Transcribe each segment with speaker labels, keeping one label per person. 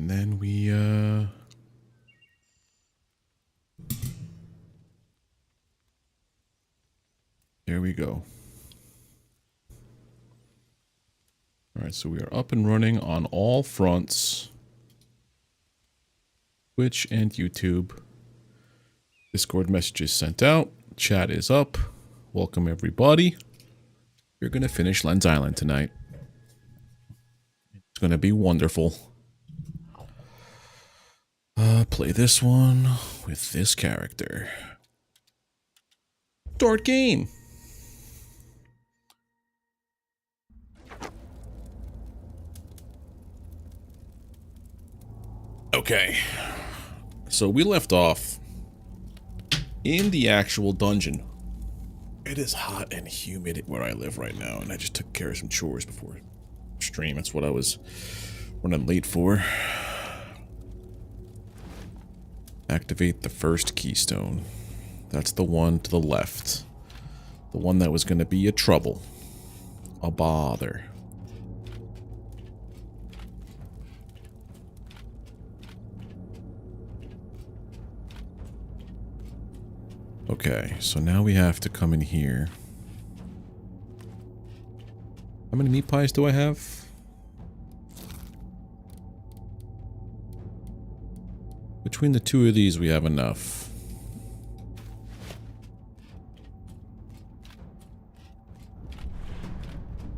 Speaker 1: And then we, there we go. Alright, so we are up and running on all fronts. Twitch and YouTube. Discord messages sent out. Chat is up. Welcome everybody. We're going to finish Lens Island tonight. It's going to be wonderful. Play this one with this character. Start game. Okay. So we left off in the actual dungeon. It is hot and humid where I live right now, and I just took care of some chores before stream. That's what I was running late for. Activate the first keystone. That's the one to the left. The one that was going to be a trouble. A bother. Okay, so now we have to come in here. How many meat pies do I have? Between the two of these, we have enough.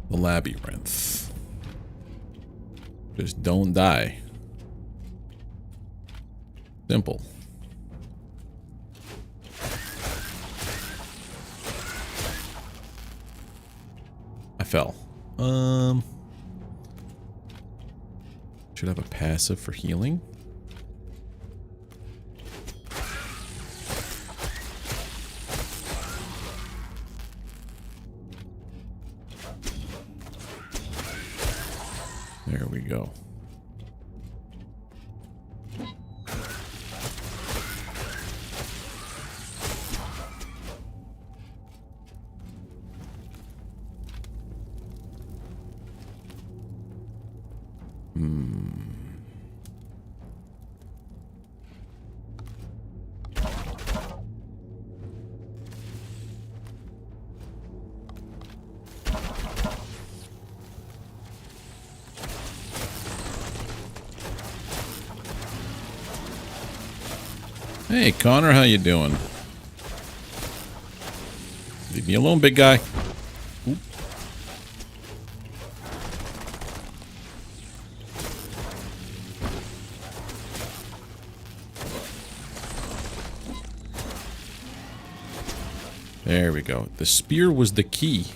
Speaker 1: The labyrinth. Just don't die. Simple. I fell. Should have a passive for healing. There we go. Hey, Connor, how you doing? Leave me alone, big guy. Oop. There we go. The spear was the key.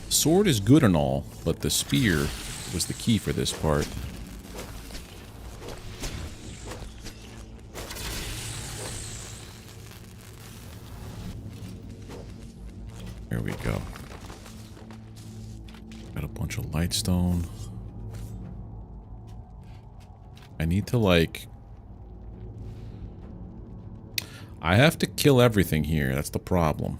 Speaker 1: Sword is good and all, but the spear was the key for this part. There we go. Got a bunch of lightstone. I need to, like... I have to kill everything here. That's the problem.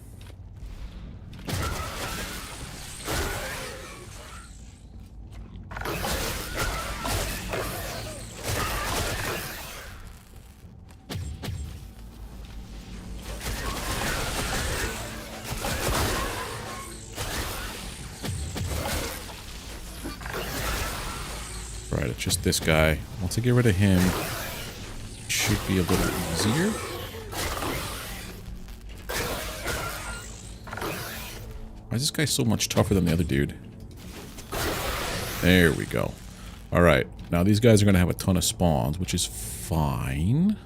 Speaker 1: Right, it's just this guy. Once I get rid of him, it should be a little easier. Why is this guy so much tougher than the other dude? There we go. Alright, now these guys are going to have a ton of spawns, which is fine.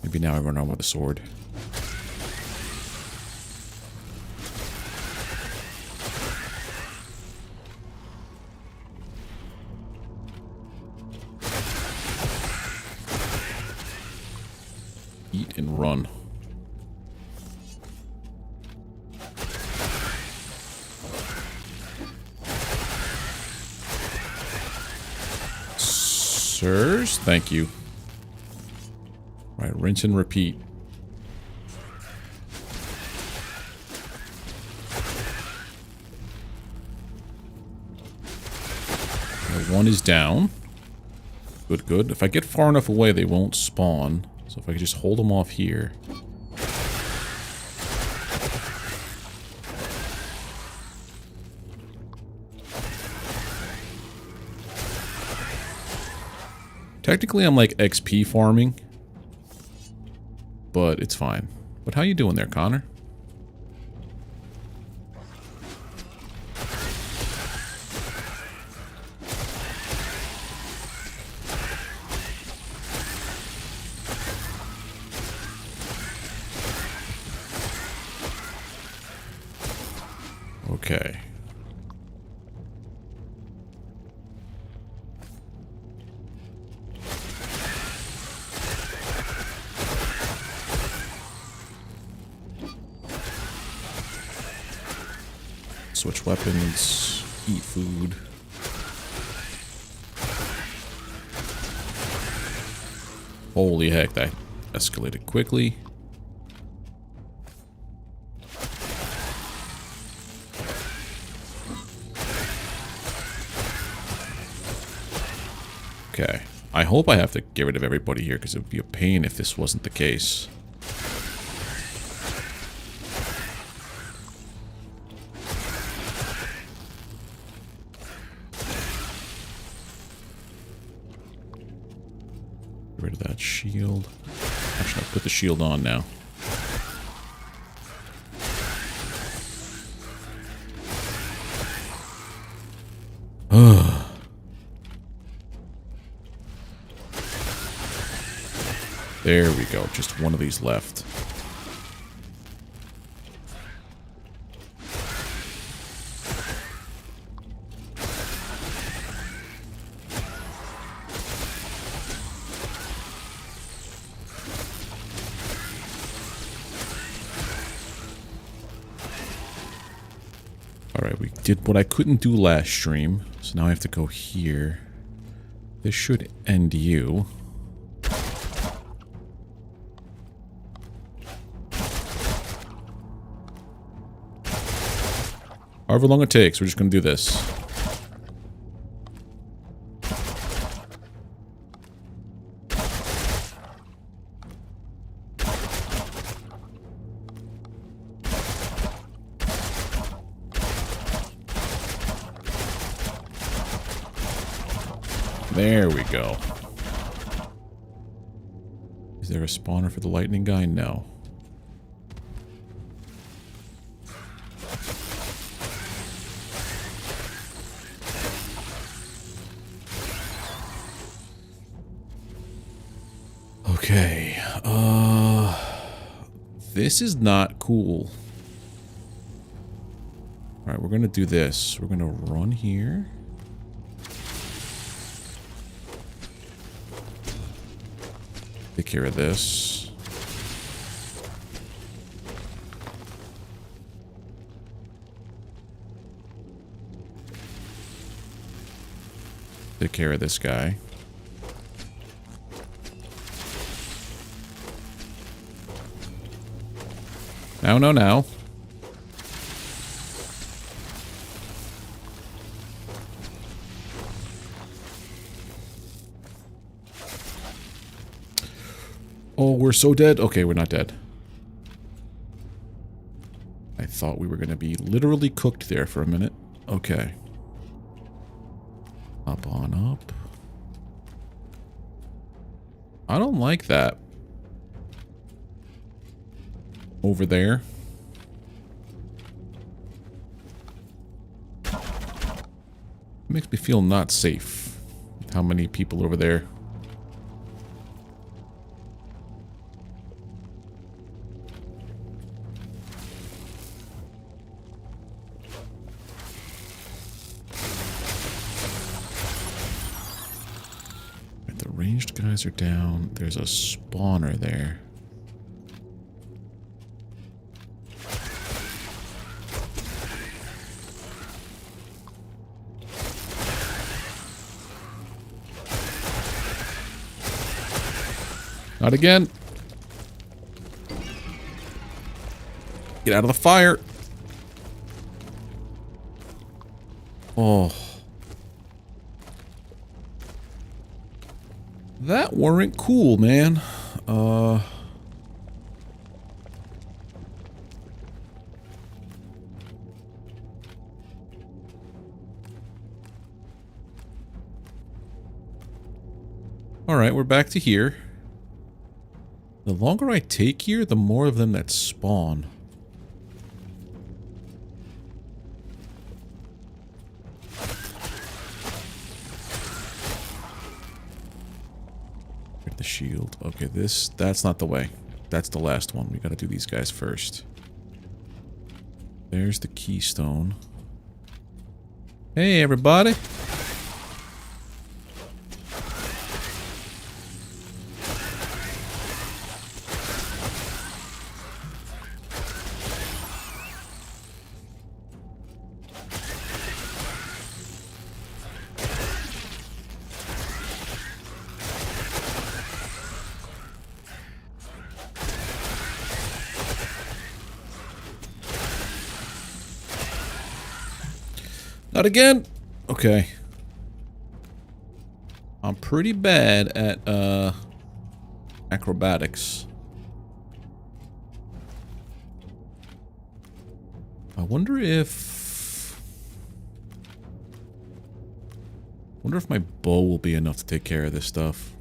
Speaker 1: Maybe now I run on with a sword. Eat and run. Sirs, thank you. All right, rinse and repeat. One is down. Good, good. If I get far enough away, they won't spawn. So if I could just hold them off here. Technically, I'm like XP farming. But it's fine. But how you doing there, Connor? Okay. Switch weapons, eat food. Holy heck, that escalated quickly. Okay. I hope I have to get rid of everybody here because it would be a pain if this wasn't the case. Get rid of that shield. Actually, I'll put the shield on now. There we go. Just one of these left. Alright, we did what I couldn't do last stream. So now I have to go here. This should end you. However long it takes, we're just going to do this. There we go. Is there a spawner for the lightning guy? No. Okay, this is not cool. Alright, we're gonna do this. We're gonna run here. Take care of this. Take care of this guy. Now, no, now. Oh, we're so dead. Okay, we're not dead. I thought we were going to be literally cooked there for a minute. Okay. Up on up. I don't like that. Over there. Makes me feel not safe. How many people over there? Right, the ranged guys are down. There's a spawner there. Not again. Get out of the fire. Oh. That weren't cool, man. Alright, we're back to here. The longer I take here, the more of them that spawn. Get the shield. Okay, that's not the way. That's the last one. We gotta do these guys first. There's the keystone. Hey, everybody! Not again! Okay. I'm pretty bad at, acrobatics. I wonder if my bow will be enough to take care of this stuff.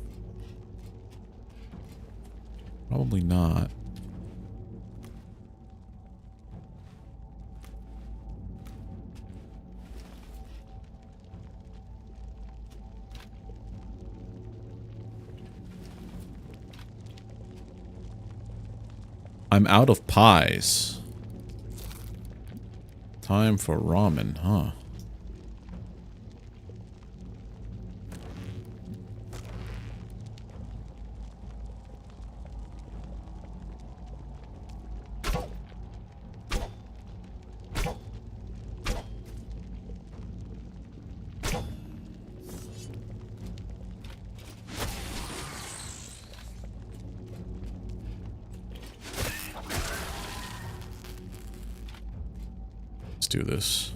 Speaker 1: Probably not. I'm out of pies. Time for ramen, huh? Do this.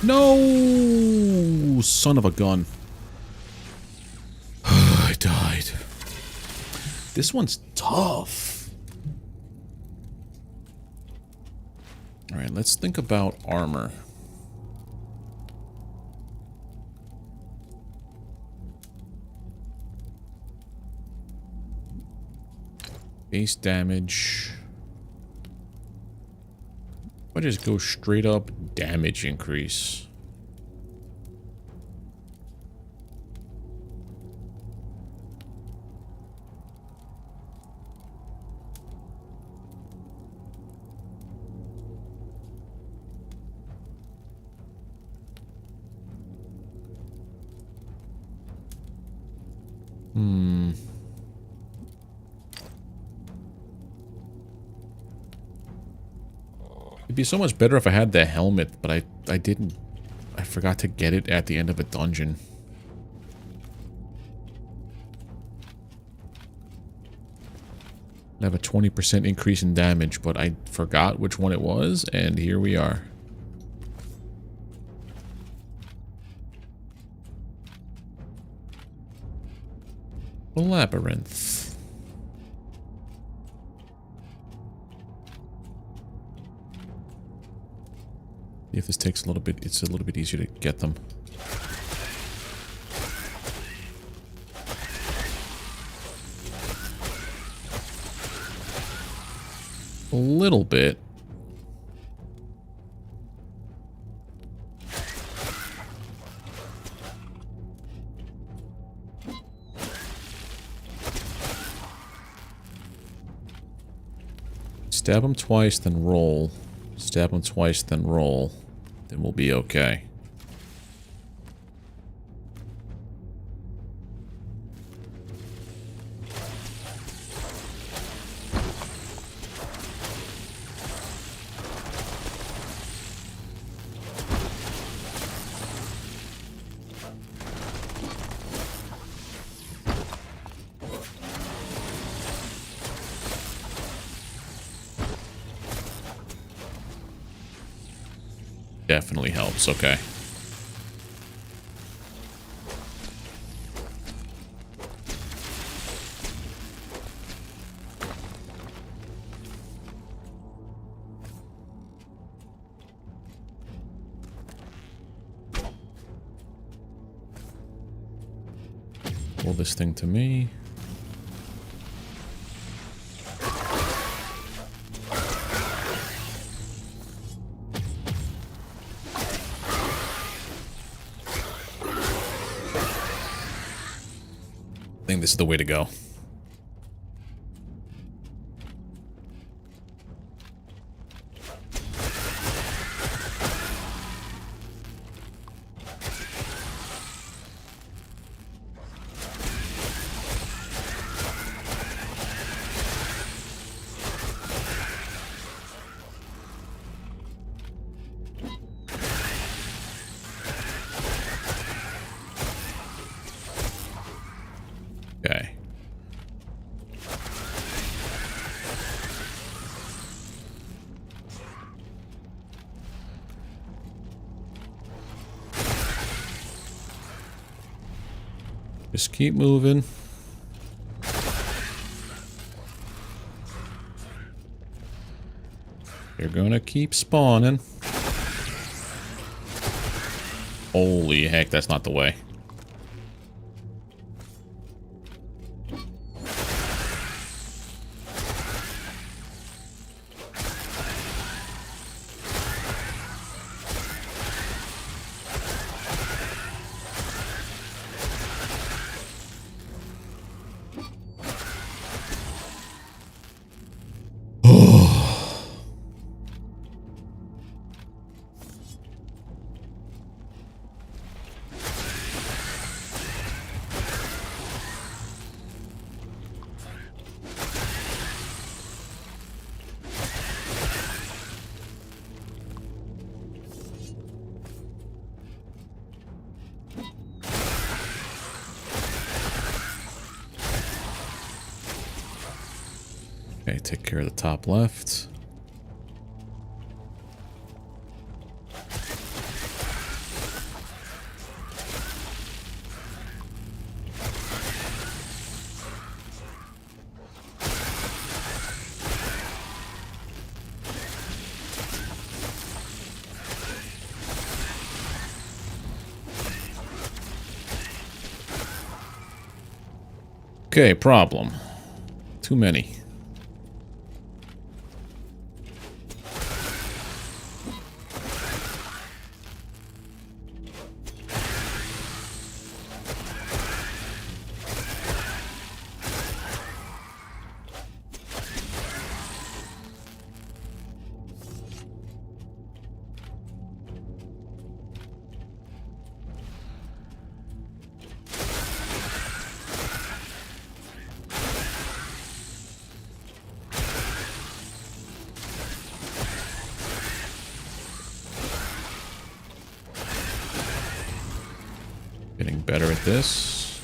Speaker 1: No, son of a gun. I died. This one's tough. All right, let's think about armor. Base damage. I just go straight up damage increase. It'd be so much better if I had the helmet, but I didn't. I forgot to get it at the end of a dungeon. I have a 20% increase in damage, but I forgot which one it was, and here we are. The labyrinth. If this takes a little bit, it's a little bit easier to get them. A little bit. Stab him twice, then roll. Stab him twice, then roll. Then we'll be okay. definitely helps. Okay. Pull this thing to me. I think this is the way to go. Okay. Just keep moving. You're gonna keep spawning. Holy heck, that's not the way. Okay, take care of the top left. Okay, problem. Too many. Getting better at this.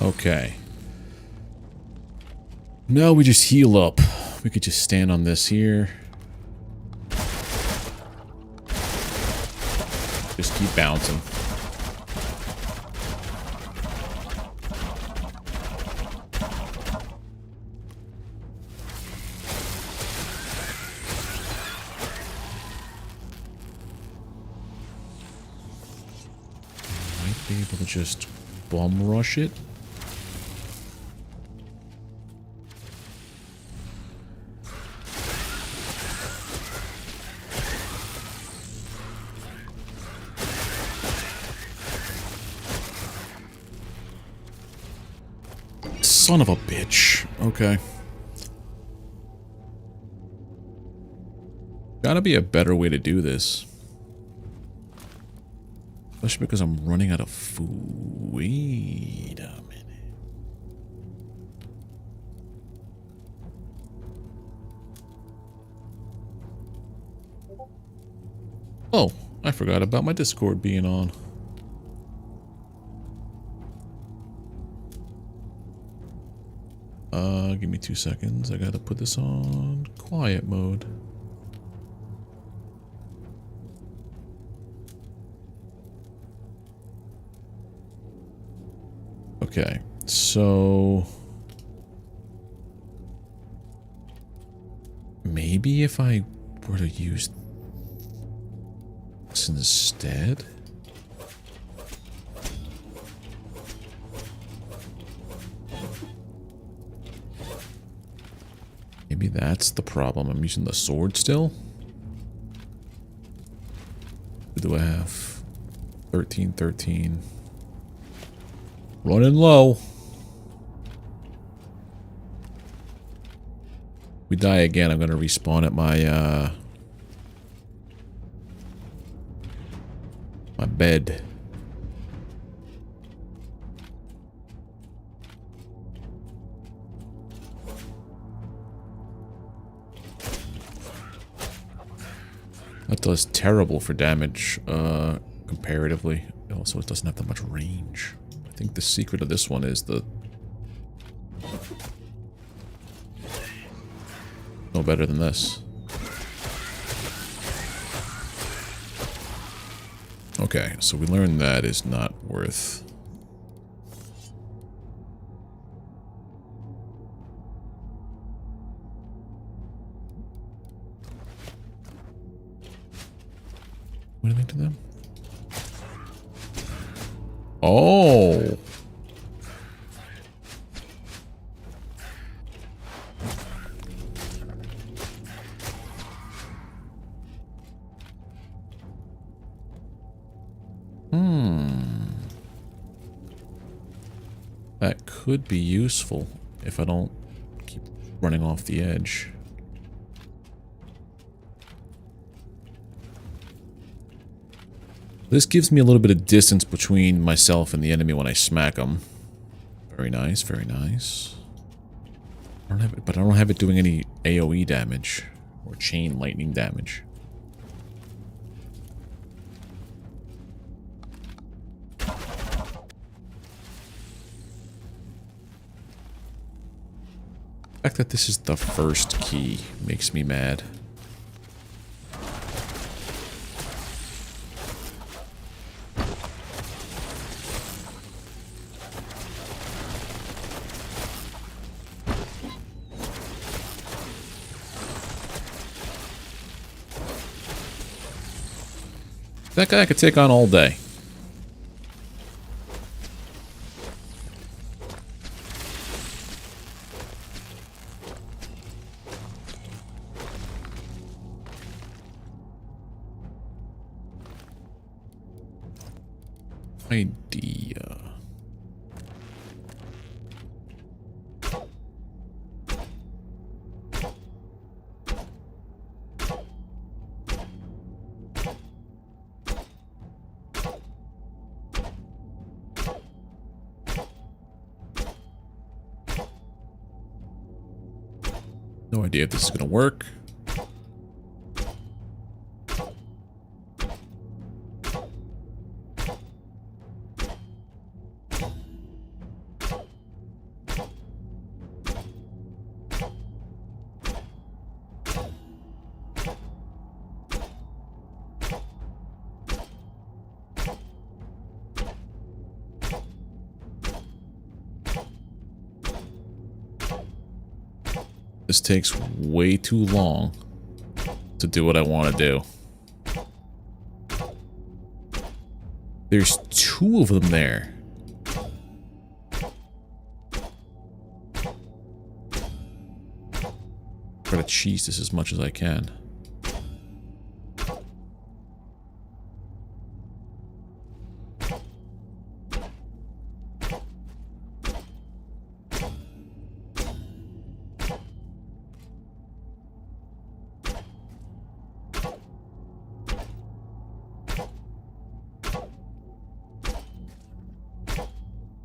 Speaker 1: Okay. Now we just heal up. We could just stand on this here. Just keep bouncing. Might be able to just bum rush it. Son of a bitch. Okay. Gotta be a better way to do this. Especially because I'm running out of food. Wait a minute. I forgot about my Discord being on. Give me 2 seconds. I gotta put this on quiet mode. Okay, so maybe if I were to use this instead? Maybe that's the problem. I'm using the sword still? What do I have? 13, 13. Running low. We die again, I'm gonna respawn at my my bed. That does terrible for damage, comparatively. Also, it doesn't have that much range. I think the secret of this one is the... no better than this. Okay, so we learned that is not worth... anything to them? Oh! That could be useful if I don't keep running off the edge. This gives me a little bit of distance between myself and the enemy when I smack them. Very nice, very nice. I don't have it, but I don't have it doing any AoE damage or chain lightning damage. The fact that this is the first key makes me mad. That guy I could take on all day. Idea. No idea if this is going to work. This takes way too long to do what I want to do. There's two of them there. Try to cheese this as much as I can.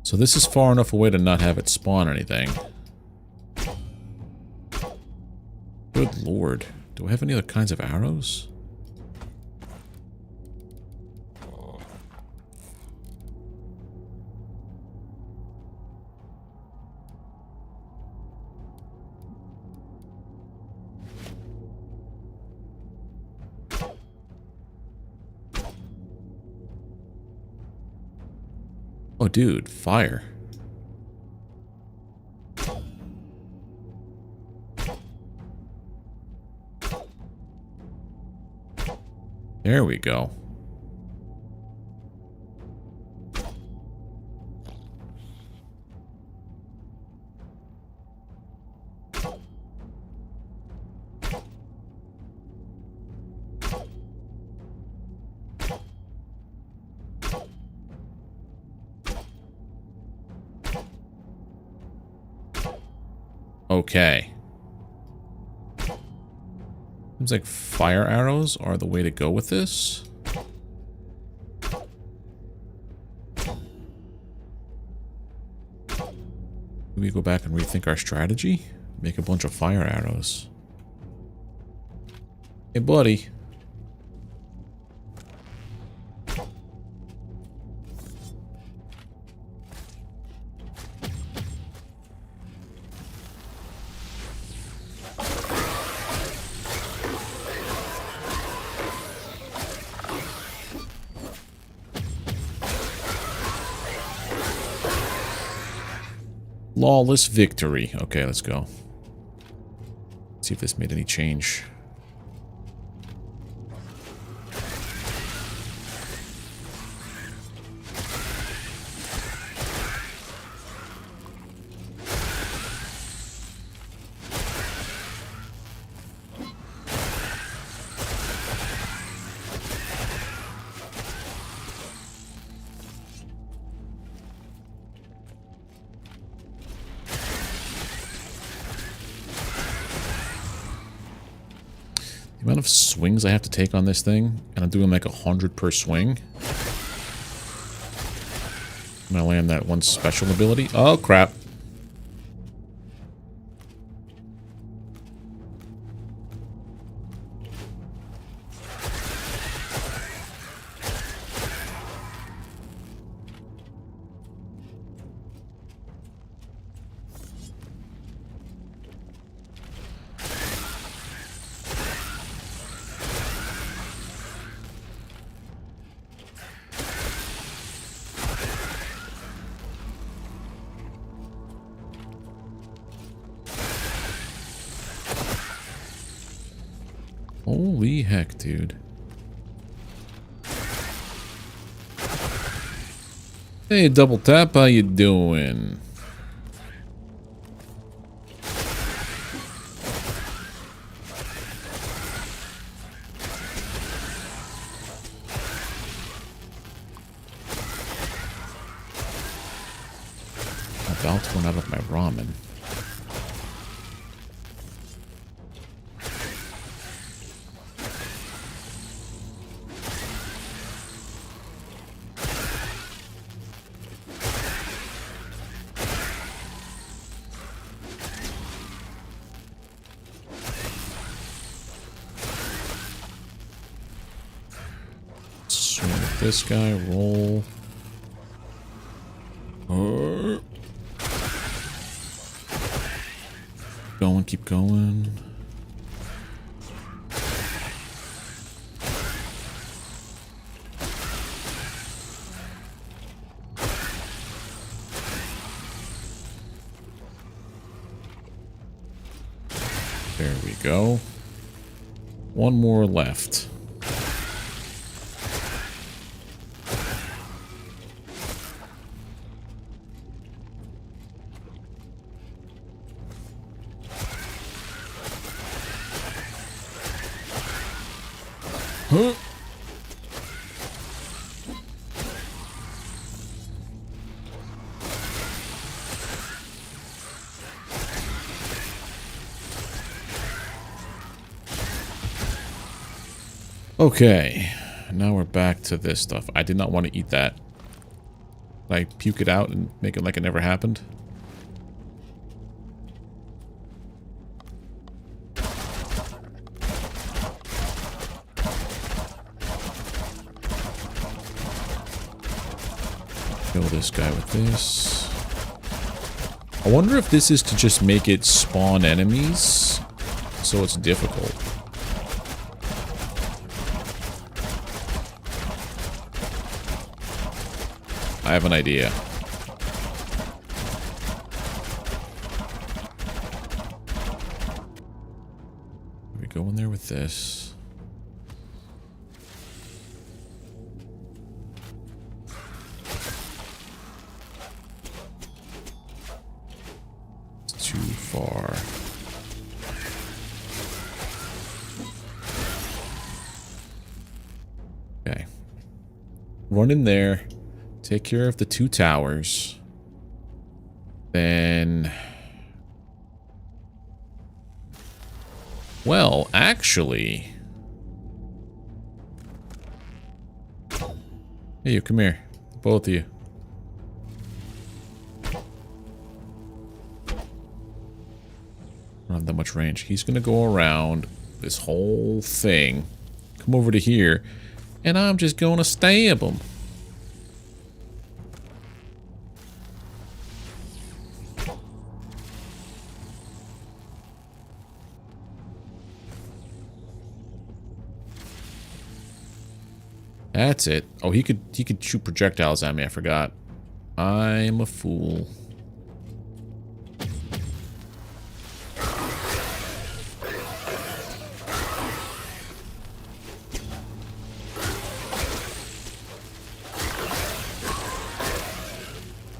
Speaker 1: So this is far enough away to not have it spawn anything. Good lord. Do I have any other kinds of arrows? Oh, dude, fire. There we go. Okay. Seems like fire arrows are the way to go with this. Do we go back and rethink our strategy? Make a bunch of fire arrows. Hey, buddy. Flawless victory. Okay, let's go. See if this made any change. The amount of swings I have to take on this thing, and I'm doing like 100 per swing. I'm gonna land that one special ability. Oh, crap. Holy heck, dude. Hey, Double Tap, how you doing? I'm about to run out of my ramen. This guy, roll. Going, keep going. There we go. One more left. Huh? Okay, now we're back to this stuff. I did not want to eat that. Like, puke it out and make it like it never happened. Kill this guy with this. I wonder if this is to just make it spawn enemies, so it's difficult. I have an idea. go in there with this. It's too far. Okay. Run in there. Take care of the 2 towers. Then... Well, actually... Hey, you, come here. Both of you. I don't have that much range. He's gonna go around this whole thing. Come over to here. And I'm just gonna stab him. That's it. Oh, he could shoot projectiles at me, I forgot. I'm a fool.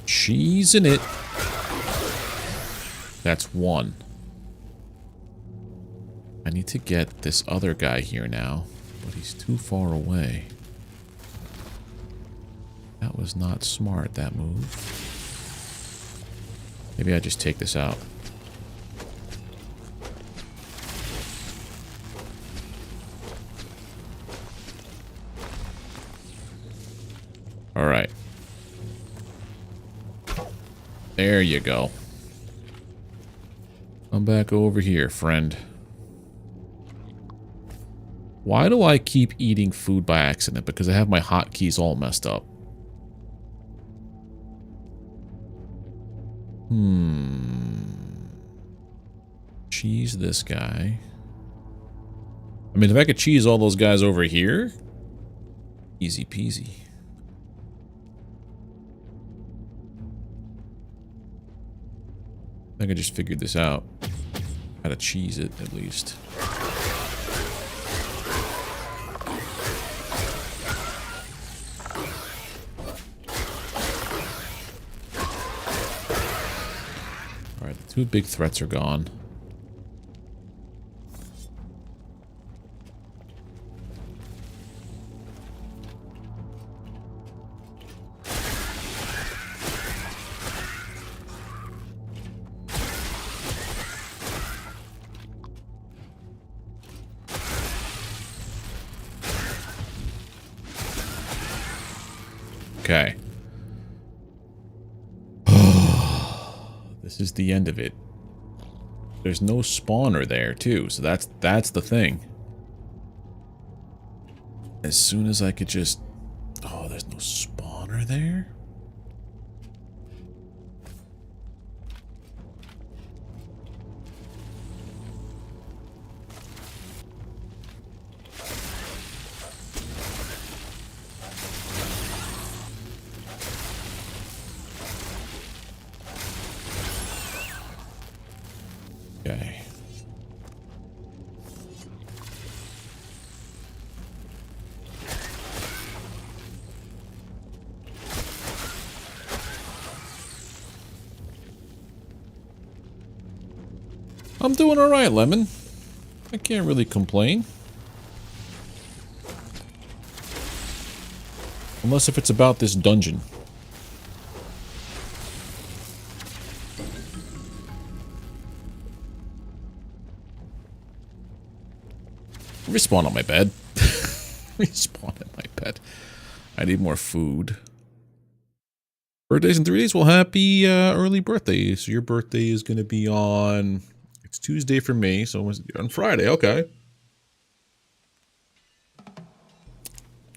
Speaker 1: Cheesing it. That's 1. I need to get this other guy here now, but he's too far away. That was not smart, that move. Maybe I just take this out. Alright. There you go. Come back over here, friend. Why do I keep eating food by accident? Because I have my hotkeys all messed up. Cheese this guy. I mean, if I could cheese all those guys over here, easy peasy. I could just figure this out. How to cheese it, at least. Alright, the 2 big threats are gone. Okay. This is the end of it. There's no spawner there, too, so that's the thing. As soon as I could just... Oh, there's no spawner there? Okay. I'm doing alright, Lemon. I can't really complain. Unless if it's about this dungeon. Respawn on my bed. Respawn at my bed. I need more food. Birthdays in 3 days? Well, happy early birthday. So your birthday is going to be on... It's Tuesday for me, so it's on Friday. Okay.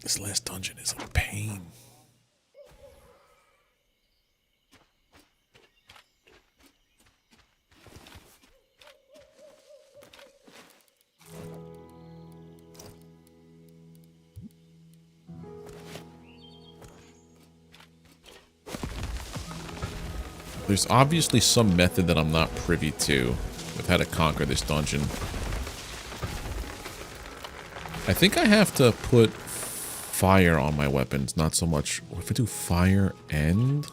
Speaker 1: This last dungeon is a pain. There's obviously some method that I'm not privy to of how to conquer this dungeon. I think I have to put fire on my weapons, not so much. What if I do fire and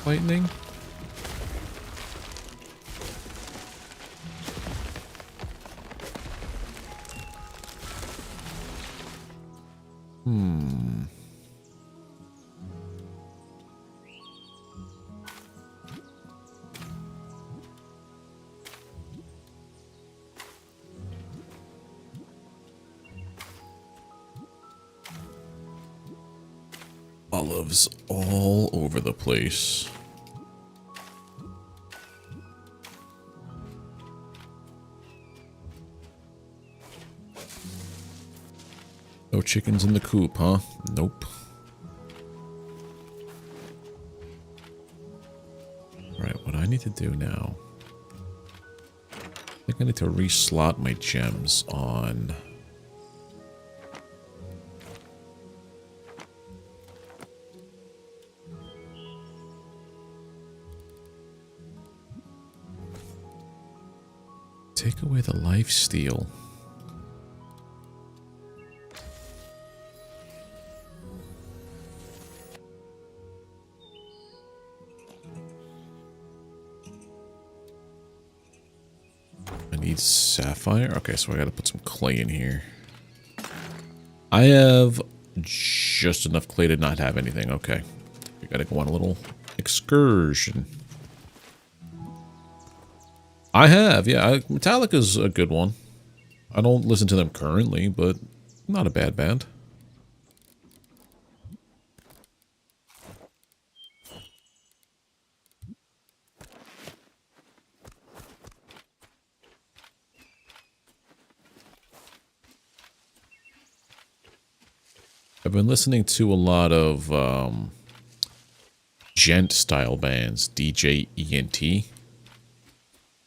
Speaker 1: lightning? Olives all over the place. No chickens in the coop, huh? Nope. Alright, what I need to do now... I think I need to reslot my gems on... Take away the lifesteal. I need sapphire. Okay, so I gotta put some clay in here. I have just enough clay to not have anything. Okay. We gotta go on a little excursion. I have, yeah. Metallica's a good one. I don't listen to them currently, but not a bad band. I've been listening to a lot of gent-style bands, DJENT.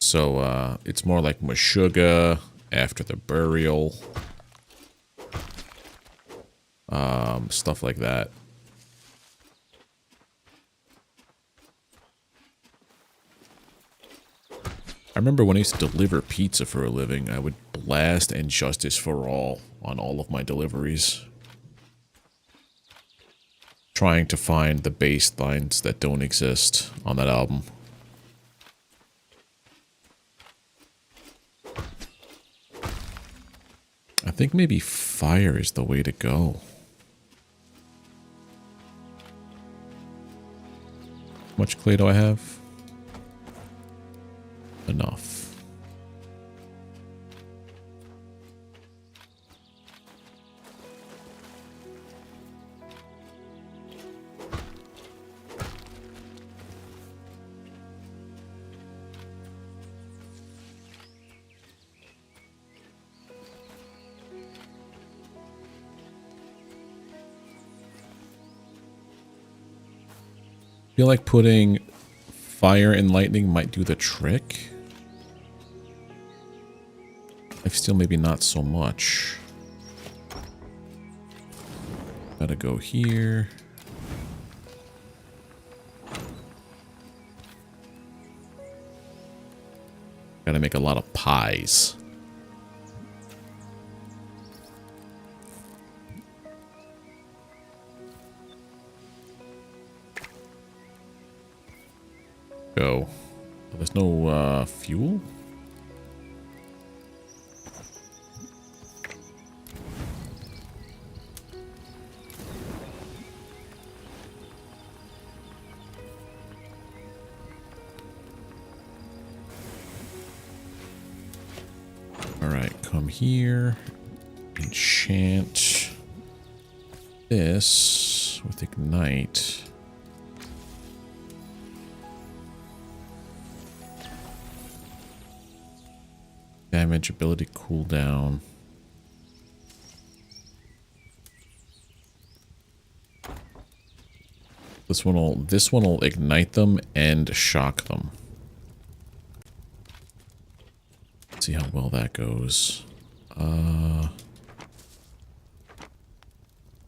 Speaker 1: So, it's more like Meshuggah, After the Burial, stuff like that. I remember when I used to deliver pizza for a living, I would blast And Justice for All on all of my deliveries. Trying to find the bass lines that don't exist on that album. I think maybe fire is the way to go. How much clay do I have? Enough. I feel like putting fire and lightning might do the trick. Lifesteal maybe not so much. Gotta go here. Gotta make a lot of pies. Go. There's no fuel? Alright, come here. Enchant this with ignite. Damage, ability, cooldown. This one will ignite them and shock them. Let's see how well that goes.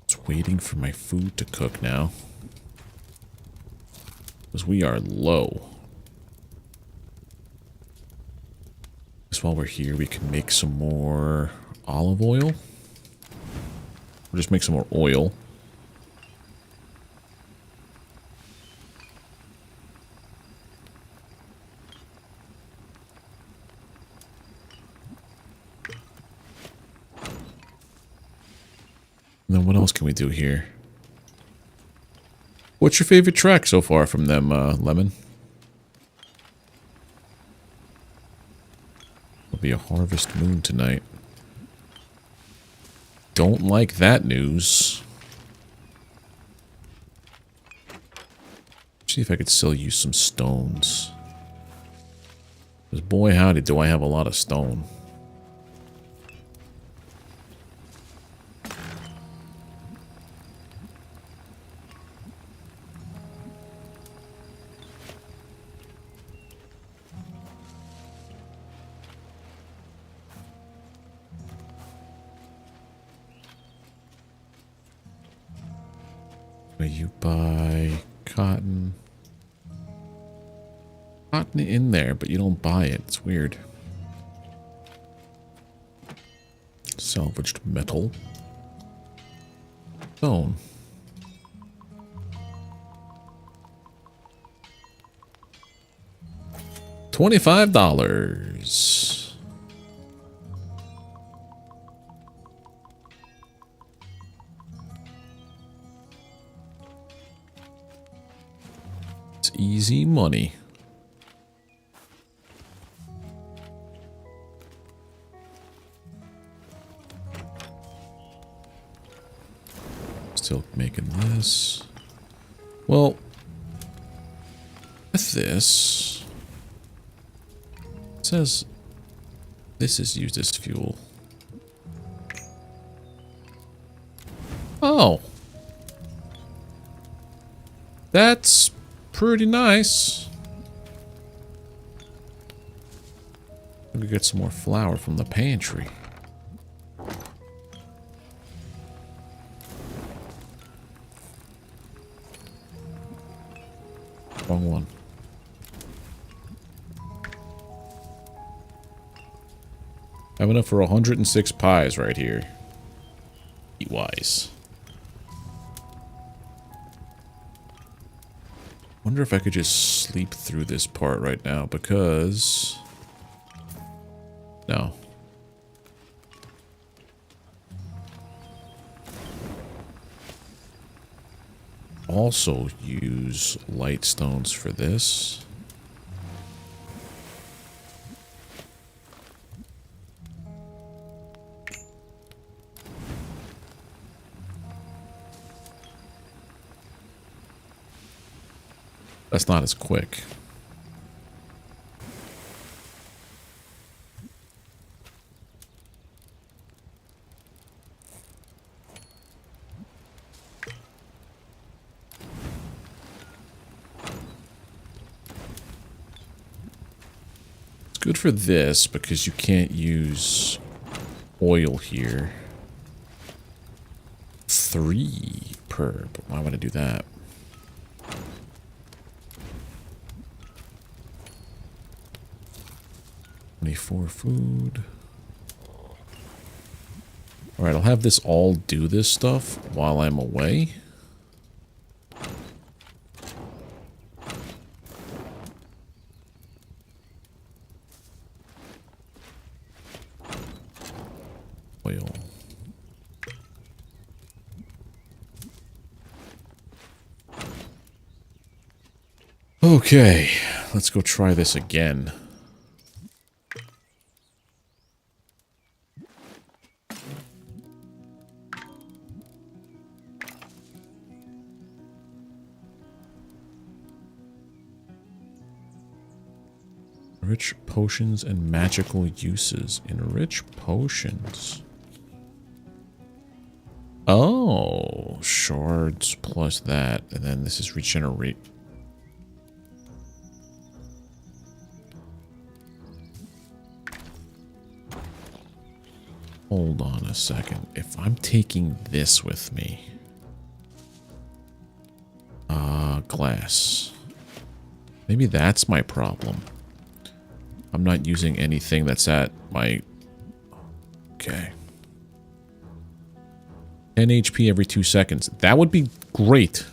Speaker 1: Just waiting for my food to cook now. Because we are low. While we're here, we can make some more olive oil. We'll just make some more oil. And then what else can we do here? What's your favorite track so far from them, Lemon? It'll be a harvest moon tonight. Don't like that news. See if I could still use some stones. Because boy howdy do I have a lot of stone. You buy cotton. Cotton in there, but you don't buy it. It's weird. Salvaged metal. Stone. $25. Easy money. Still making this. Well, with this, it says this is used as fuel. Oh. That's pretty nice. We could get some more flour from the pantry. Wrong one. I have enough for 106 pies right here. Eat wise. Wonder if I could just sleep through this part right now, because... No. Also use light stones for this. That's not as quick. It's good for this because you can't use oil here. 3 per, but why would I do that? 24 food. Alright, I'll have this all do this stuff while I'm away. Oil. Okay, let's go try this again. Enrich potions and magical uses. Enrich potions. Oh, shards plus that. And then this is regenerate. Hold on a second. If I'm taking this with me. Glass. Maybe that's my problem. I'm not using anything that's at my... Okay. 10 HP every 2 seconds. That would be great.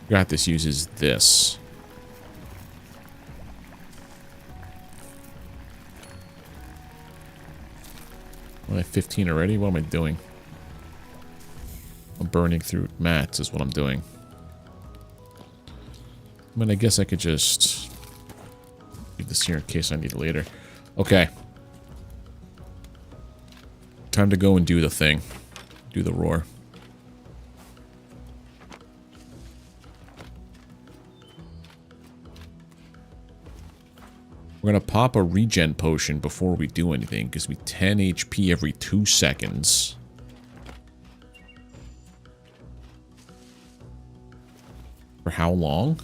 Speaker 1: Got this uses this. Am I 15 already? What am I doing? I'm burning through mats is what I'm doing. I mean, I guess I could just leave this here in case I need it later. Okay. Time to go and do the thing. Do the roar. We're going to pop a regen potion before we do anything. Gives me 10 HP every 2 seconds. For how long?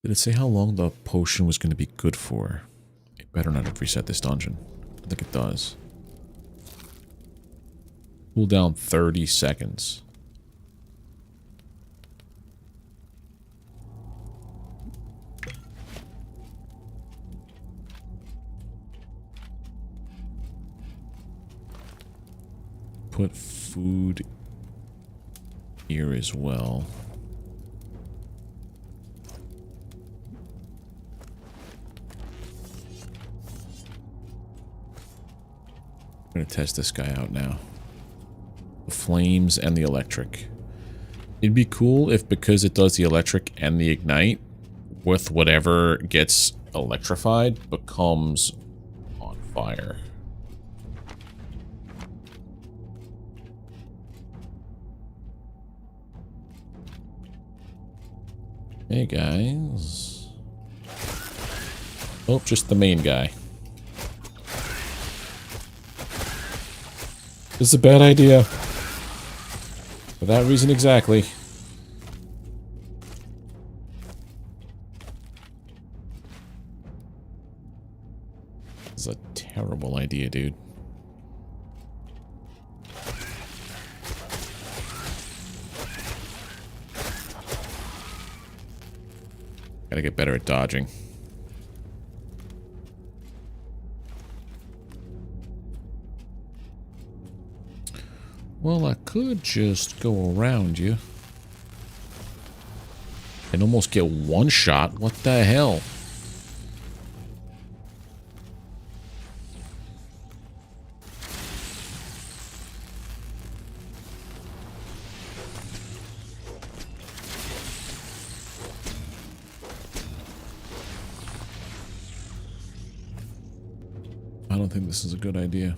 Speaker 1: Did it say how long the potion was going to be good for? It better not have reset this dungeon. I think it does. Cool down 30 seconds. Put food here as well. I'm gonna test this guy out now. The flames and the electric. It'd be cool if, because it does the electric and the ignite, with whatever gets electrified becomes on fire. Hey guys. Oh, just the main guy. This is a bad idea. For that reason exactly. This is a terrible idea, dude. Gotta get better at dodging. Well, I could just go around you. And almost get one shot. What the hell? I don't think this is a good idea.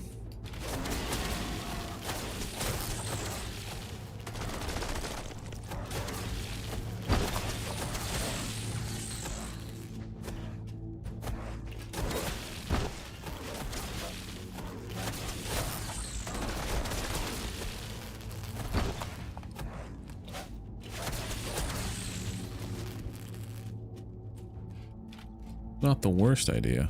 Speaker 1: Not the worst idea.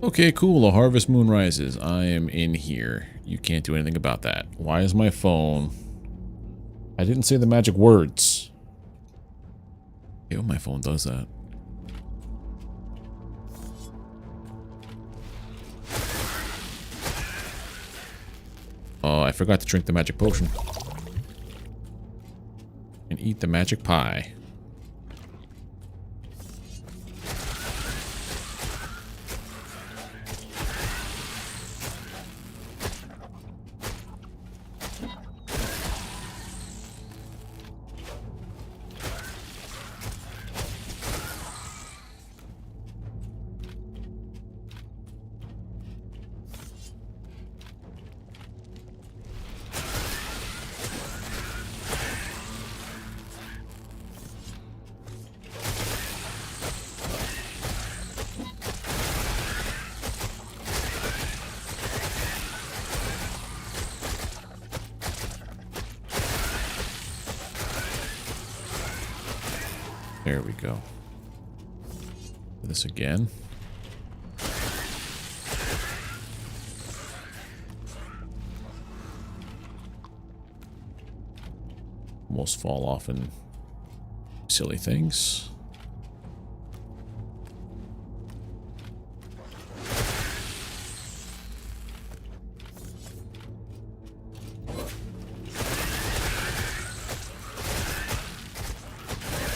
Speaker 1: Okay, cool. A harvest moon rises. I am in here. You can't do anything about that. Why is my phone... I didn't say the magic words. Yeah, my phone does that. Oh, I forgot to drink the magic potion. And eat the magic pie. There we go. This again. Almost fall off in silly things.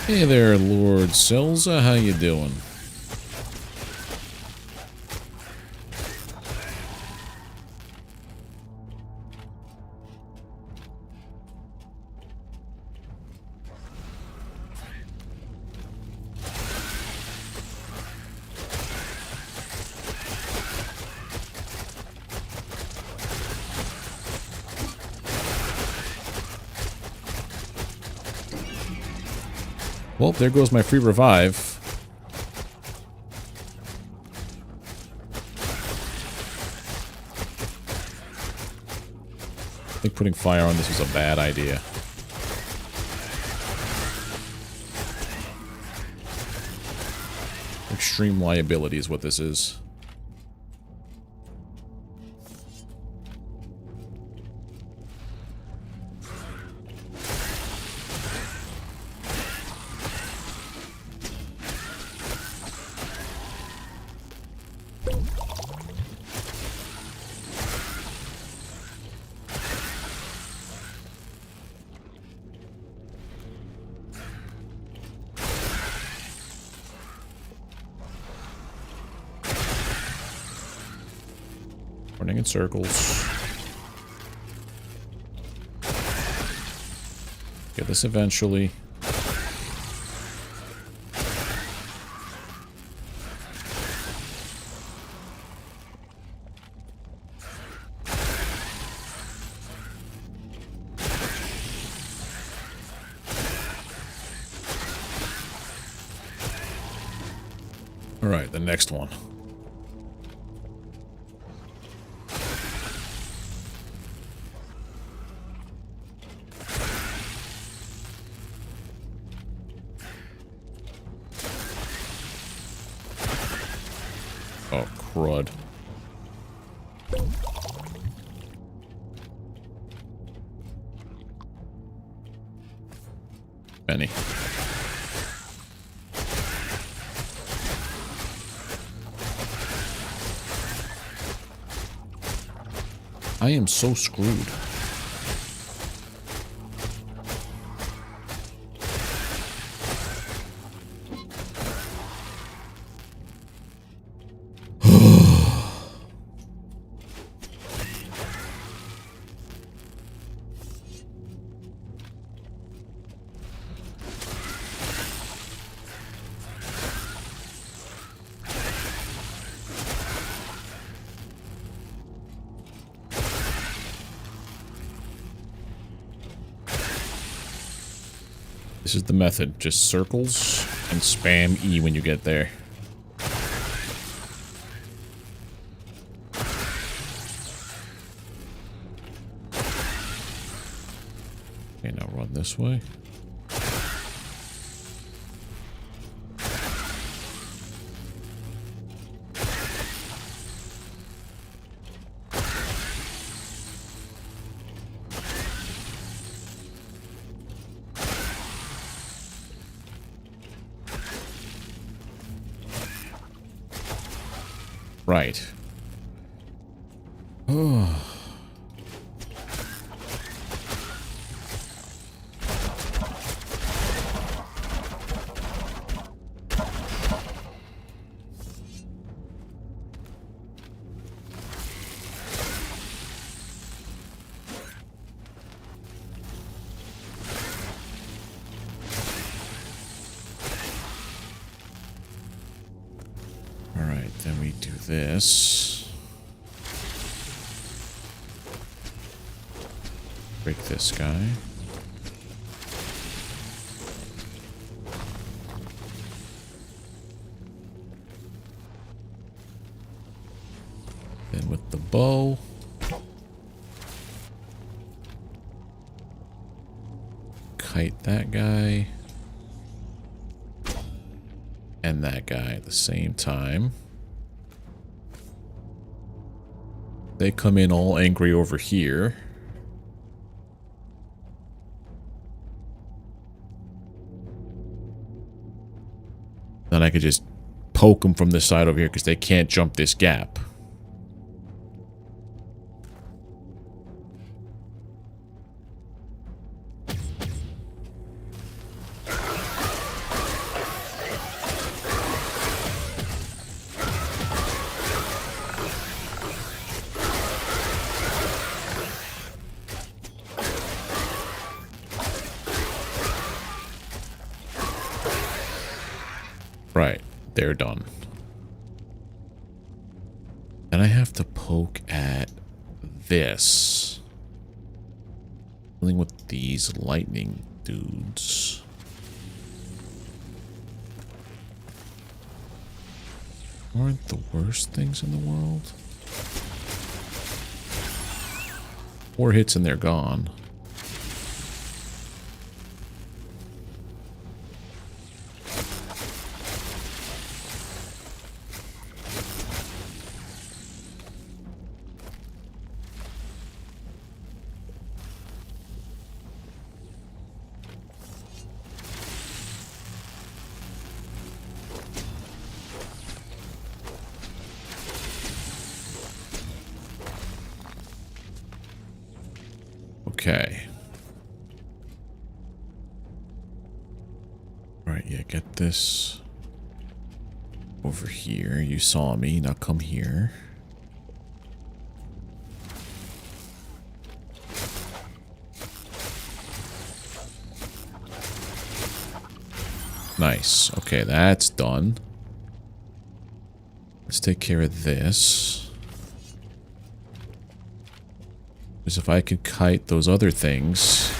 Speaker 1: Hey there, Lord Selza, how you doing? Well, there goes my free revive. I think putting fire on this was a bad idea. Extreme liability is what this is. Running in circles. Get this eventually. All right, the next one. Oh, crud. Benny. I am so screwed. This is the method. Just circles and spam E when you get there. Okay, now run this way. Right. Oh. All right, then we do this. Break this guy. Then with the bow. Kite that guy. and that guy at the same time. They come in all angry over here. Then I could just poke them from this side over here because they can't jump this gap. Right, they're done. And I have to poke at this. Dealing with these lightning dudes. Aren't the worst things in the world. 4 hits and they're gone. Okay. Alright, yeah, get this over here. You saw me, now come here. Nice. Okay, that's done. Let's take care of this. Because if I could kite those other things...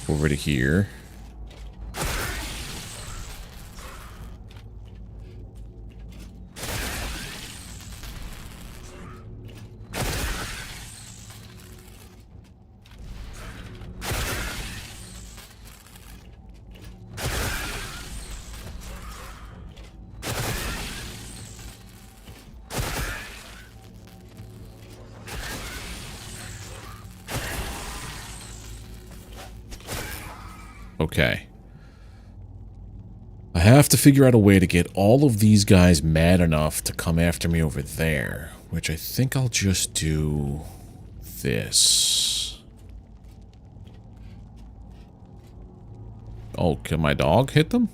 Speaker 1: over to here. Okay. I have to figure out a way to get all of these guys mad enough to come after me over there, which I think I'll just do this. Oh, can my dog hit them?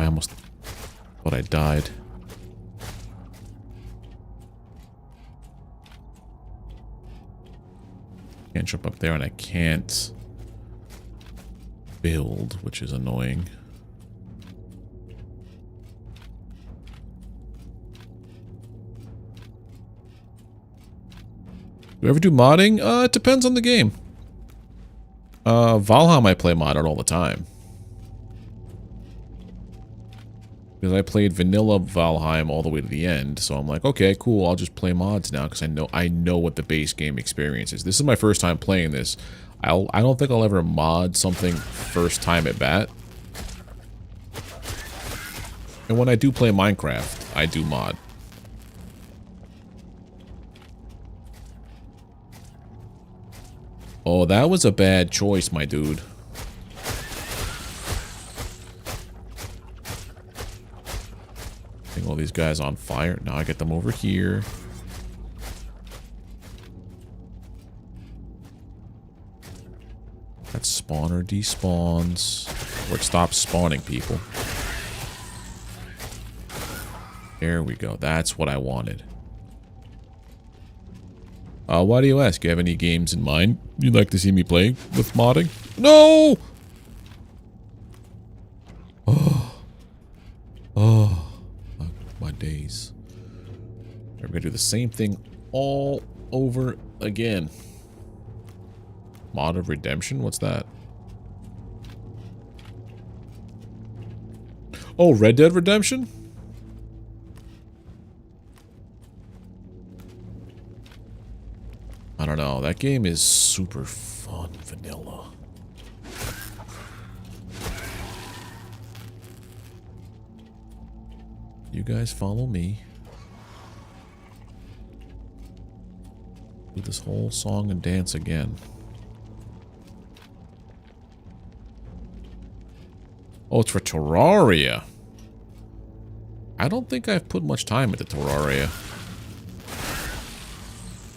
Speaker 1: I almost thought I died. Can't jump up there and I can't build, which is annoying. Do you ever do modding? It depends on the game. Valheim I play modded all the time. Because I played vanilla Valheim all the way to the end, so I'm like, okay, cool, I'll just play mods now because I know what the base game experience is. This is my first time playing this. I don't think I'll ever mod something first time at bat. And when I do play Minecraft, I do mod. Oh, that was a bad choice, my dude. All these guys on fire. Now I get them over here. That spawner despawns. Or it stops spawning people. There we go. That's what I wanted. Why do you ask? Do you have any games in mind you'd like to see me play with modding? No! Oh. Oh. My days. We're gonna do the same thing all over again. Mod of Redemption? What's that? Oh, Red Dead Redemption? I don't know. That game is super fun, vanilla. You guys follow me. Do this whole song and dance again. Oh, it's for Terraria. I don't think I've put much time into Terraria.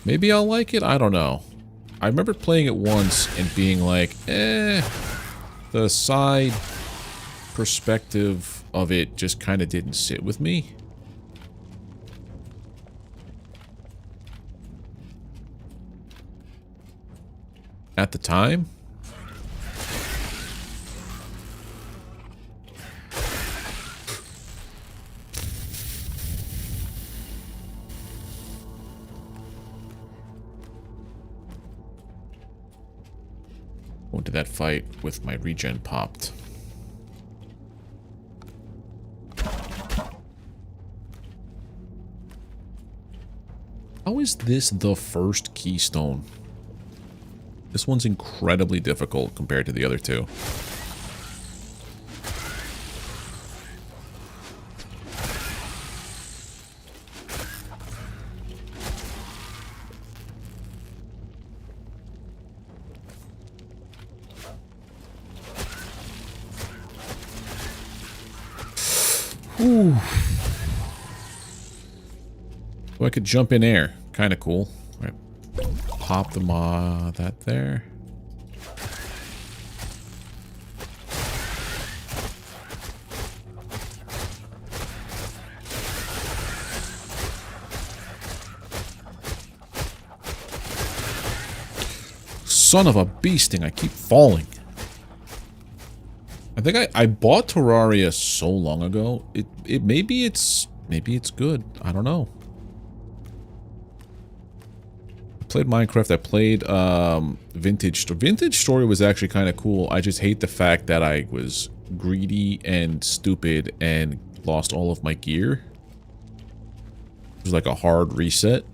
Speaker 1: Maybe I'll like it? I don't know. I remember playing it once and being like, the side perspective of it just kind of didn't sit with me. At the time. Went to that fight with my regen popped. How is this the first keystone? This one's incredibly difficult compared to the other two. Ooh. So I could jump in air. Kind of cool. All right. Pop the that there. Son of a beasting, I keep falling. I think I bought Terraria so long ago. Maybe it's good. I don't know. I played Minecraft. I played Vintage. Vintage Story was actually kind of cool. I just hate the fact that I was greedy and stupid and lost all of my gear. It was like a hard reset.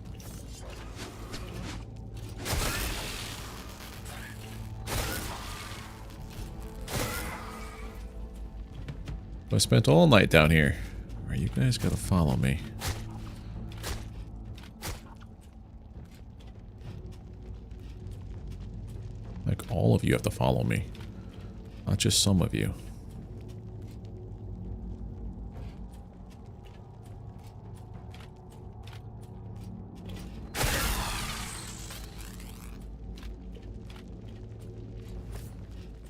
Speaker 1: I spent all night down here. Alright, you guys gotta follow me. Like, all of you have to follow me. Not just some of you.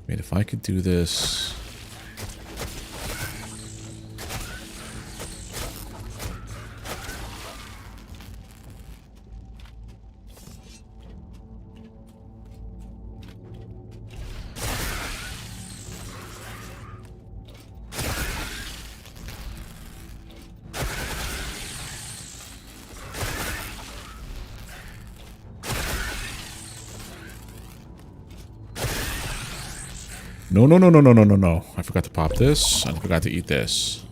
Speaker 1: I mean, if I could do this... No. I forgot to pop this. I forgot to eat this.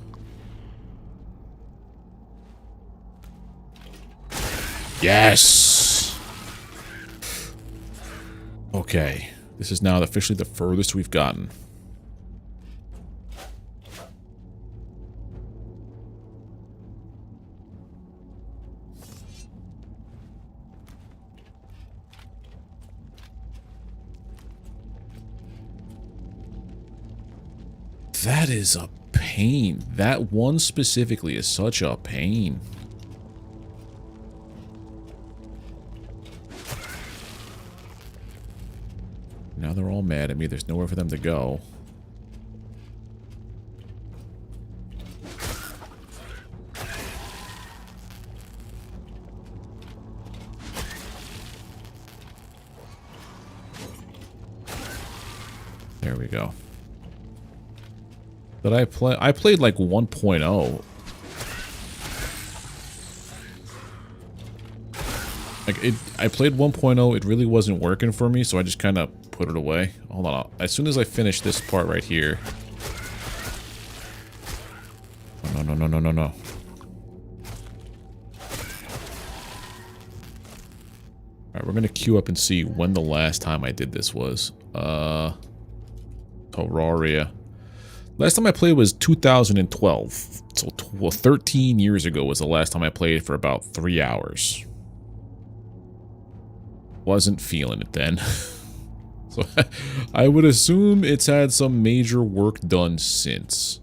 Speaker 1: Yes! Okay. This is now officially the furthest we've gotten. That is a pain. That one specifically is such a pain. Now they're all mad at me. There's nowhere for them to go. There we go. But I played like 1.0. Like I played 1.0, it really wasn't working for me, so I just kind of put it away. Hold on, as soon as I finish this part right here. no, no, no, no, no. Alright, we're gonna queue up and see when the last time I did this was. Terraria. Last time I played was 2012. So 13 years ago was the last time I played for about 3 hours. Wasn't feeling it then. So I would assume it's had some major work done since.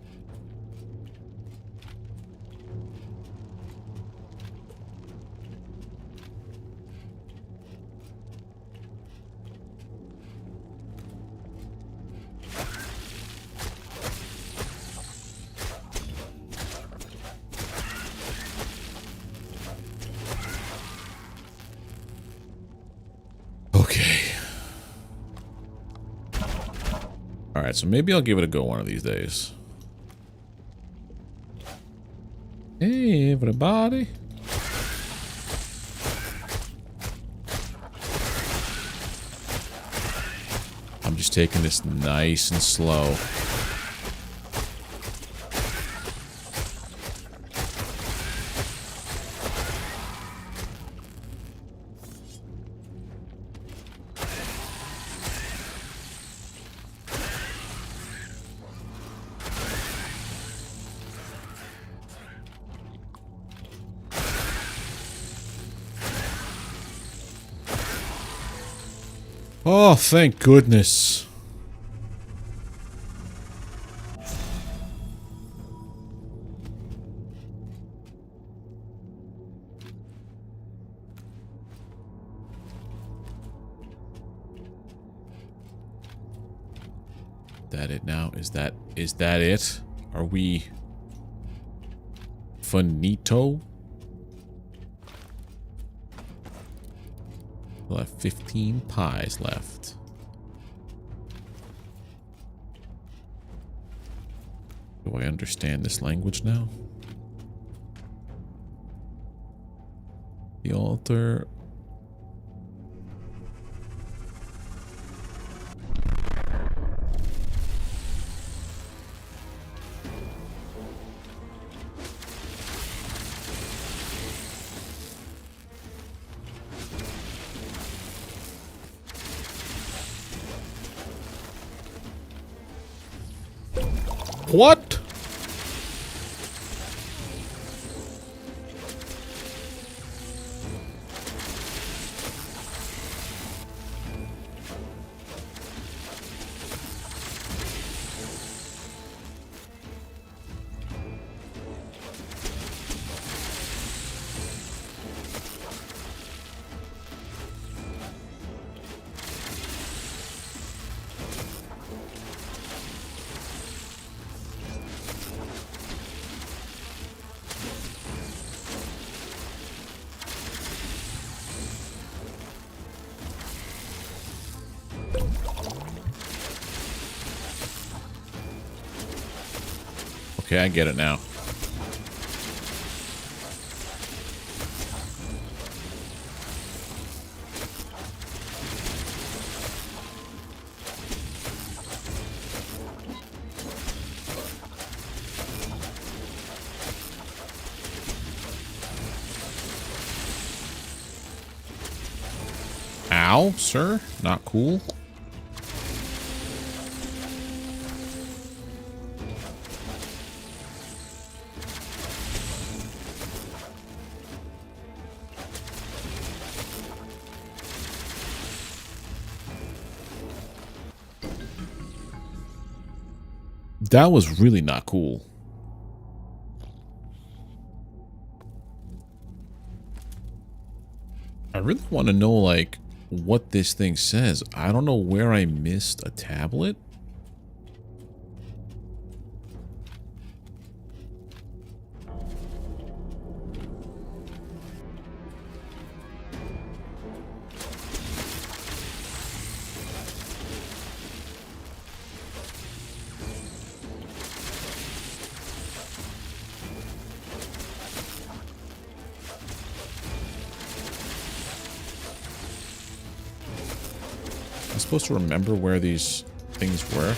Speaker 1: Alright, so maybe I'll give it a go one of these days. Hey, everybody. I'm just taking this nice and slow. Oh, thank goodness. That it now? Is that it? Are we finito? We'll have 15 pies left. Do I understand this language now? The altar. What? Okay, I get it now. Ow, sir. Not cool. That was really not cool. I really want to know, like, what this thing says. I don't know where I missed a tablet. Supposed to remember where these things were.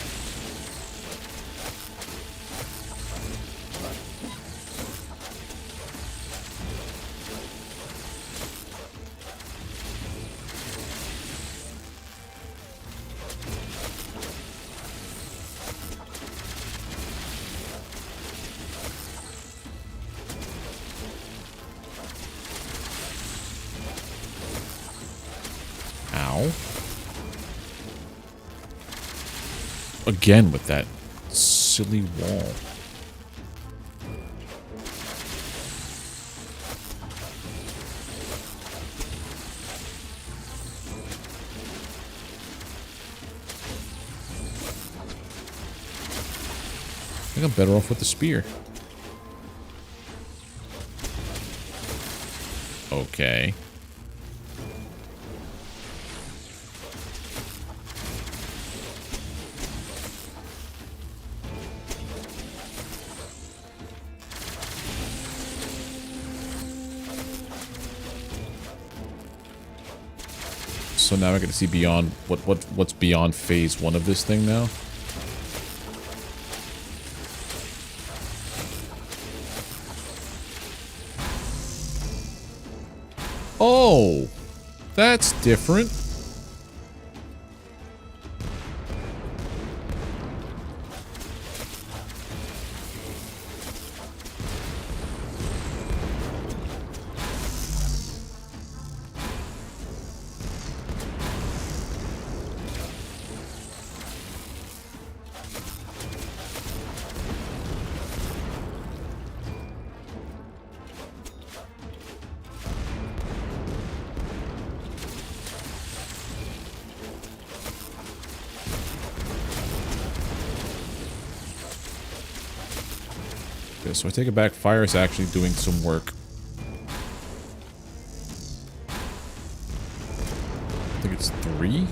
Speaker 1: Again with that silly wall. I think I'm better off with the spear. Okay. So now I get to see beyond what's beyond phase 1 of this thing now. Oh, that's different. So I take it back, fire is actually doing some work. I think it's 3?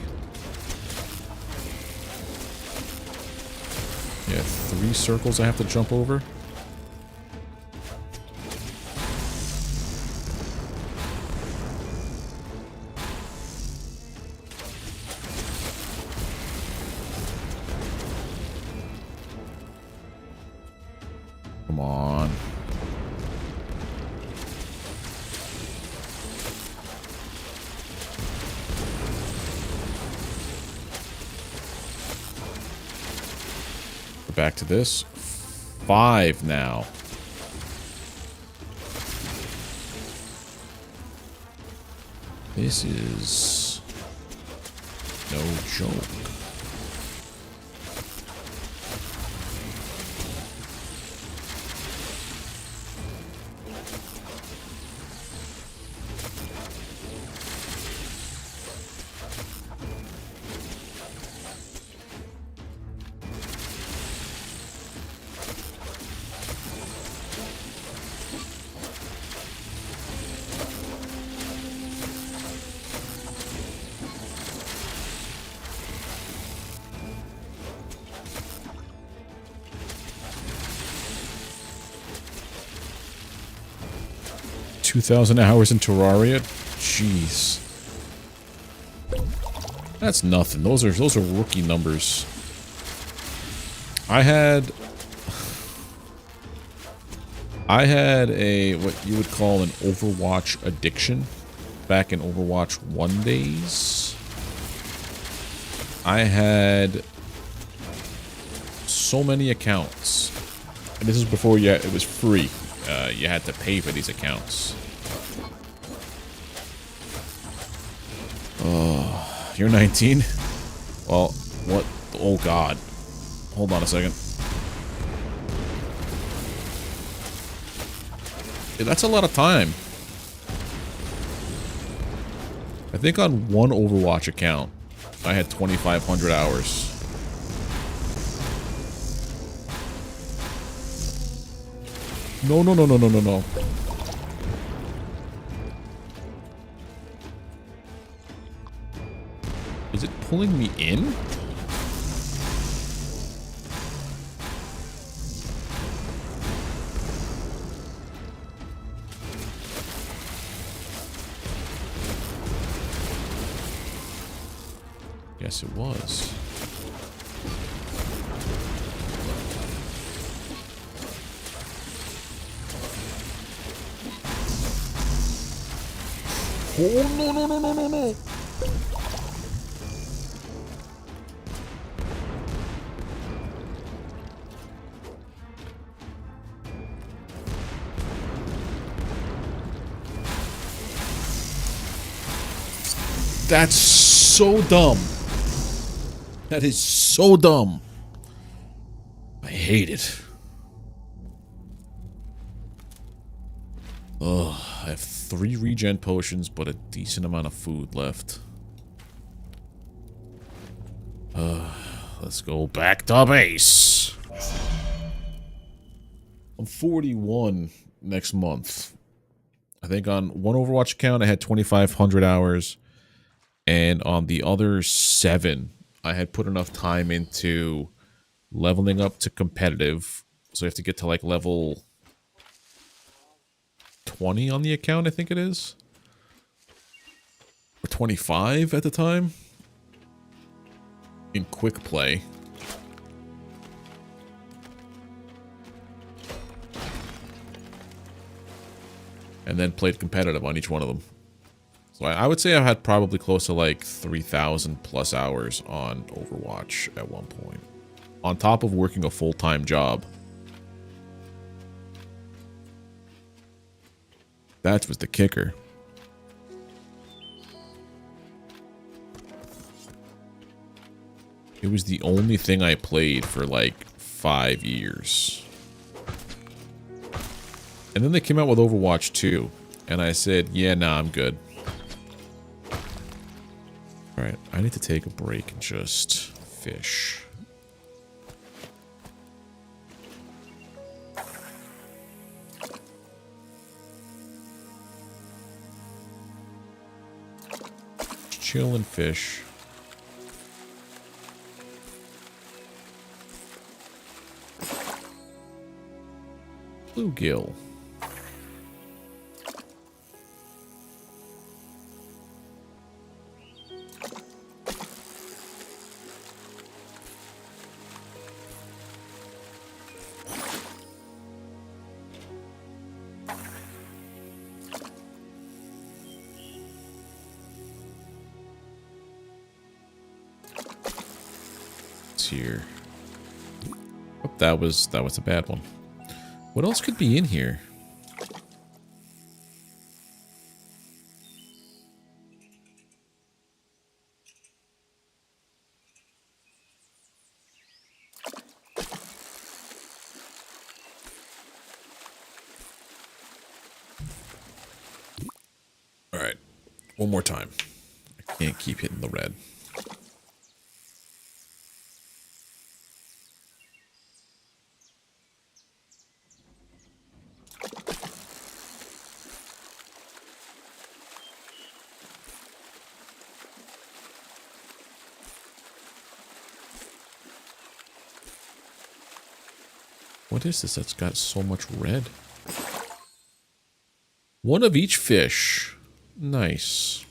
Speaker 1: Yeah, 3 circles I have to jump over. Come on. Go back to this. 5 now. This is no joke. $2,000 hours in Terraria? Jeez. That's nothing. Those are rookie numbers. I had a what you would call an Overwatch addiction back in Overwatch 1 days. I had so many accounts. And this is before it was free. You had to pay for these accounts. Oh, you're 19? Well, what? Oh, God. Hold on a second. Yeah, that's a lot of time. I think on one Overwatch account, I had 2,500 hours. No, no, no, no, no, no, no. Is it pulling me in? Yes, it was. Oh, no, no, no, no, no, no. That's so dumb. That is so dumb. I hate it. Ugh, I have 3 regen potions, but a decent amount of food left. Let's go back to base. I'm 41 next month. I think on one Overwatch account I had 2,500 hours, and on the other 7, I had put enough time into leveling up to competitive. So I have to get to like level 20 on the account, I think it is. Or 25 at the time. In quick play. And then played competitive on each one of them. So I would say I had probably close to like 3,000 plus hours on Overwatch at one point. On top of working a full-time job. That was the kicker. It was the only thing I played for like 5 years. And then they came out with Overwatch 2. And I said, yeah, nah, I'm good. Alright, I need to take a break and just fish. Chill and fish. Bluegill. Here. Oh, that was a bad one. What else could be in here? All right. One more time. I can't keep hitting the red. What is this that's got so much red? One of each fish. Nice.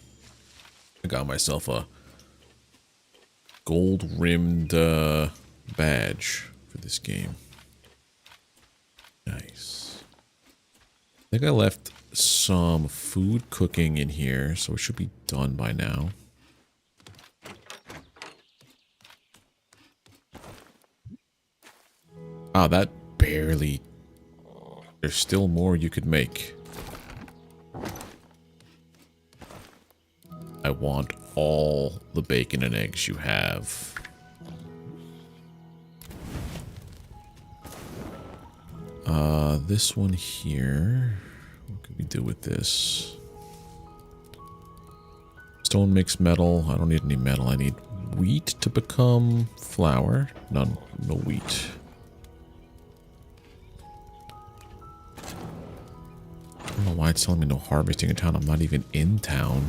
Speaker 1: I got myself a gold-rimmed badge for this game. Nice. I think I left some food cooking in here, so it should be done by now. Ah, that barely... There's still more you could make. I want all the bacon and eggs you have. This one here. What can we do with this? Stone makes metal. I don't need any metal. I need wheat to become flour. No wheat. I don't know why it's telling me no harvesting in town. I'm not even in town.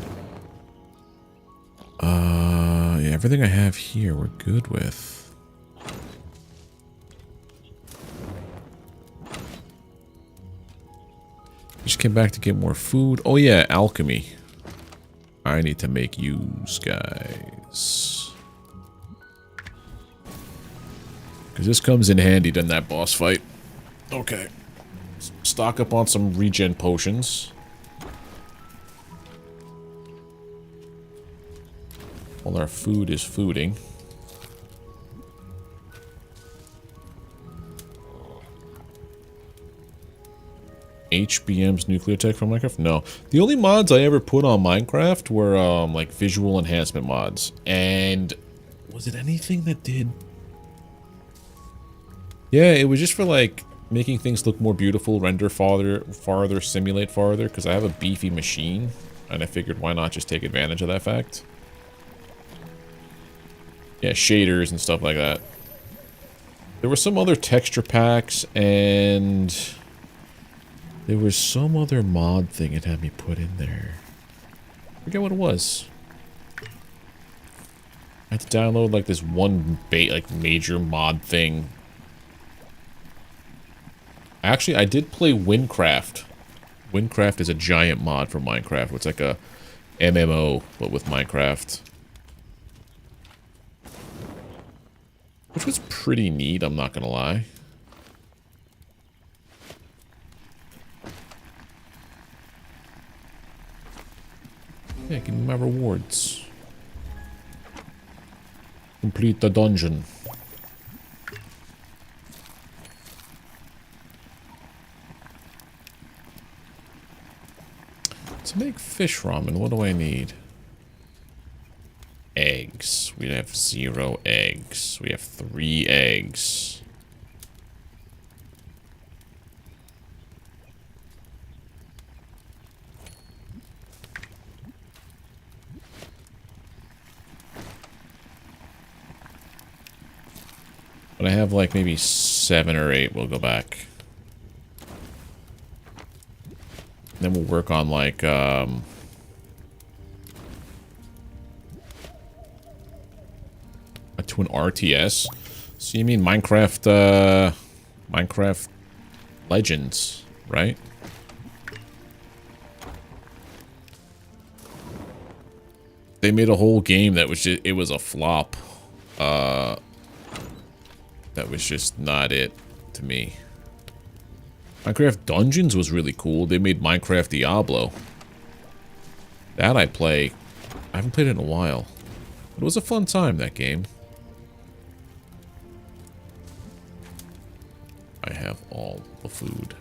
Speaker 1: Yeah, everything I have here we're good with. Just came back to get more food. Oh yeah, alchemy. I need to make use, guys. Because this comes in handy in that boss fight. Okay. Stock up on some regen potions. While our food is fooding. HBM's nuclear tech from Minecraft? No. The only mods I ever put on Minecraft were like visual enhancement mods. And was it anything that did Yeah, it was just for like making things look more beautiful, render farther, simulate farther, because I have a beefy machine, and I figured why not just take advantage of that fact. Yeah, shaders and stuff like that. There were some other texture packs, and there was some other mod thing it had me put in there. I forget what it was. I had to download like this one major mod thing. Actually, I did play Windcraft. Windcraft is a giant mod for Minecraft. It's like a MMO, but with Minecraft. Which was pretty neat, I'm not gonna lie. Yeah, give me my rewards. Complete the dungeon. To make fish ramen, what do I need? Eggs. We have 0 eggs. We have 3 eggs. But I have like maybe 7 or 8. We'll go back. Then we'll work on like to an RTS. So you mean Minecraft Minecraft Legends, right? They made a whole game that was just, it was a flop. That was just not it to me. Minecraft Dungeons was really cool. They made Minecraft Diablo. That I play. I haven't played it in a while. But it was a fun time, that game. I have all the food.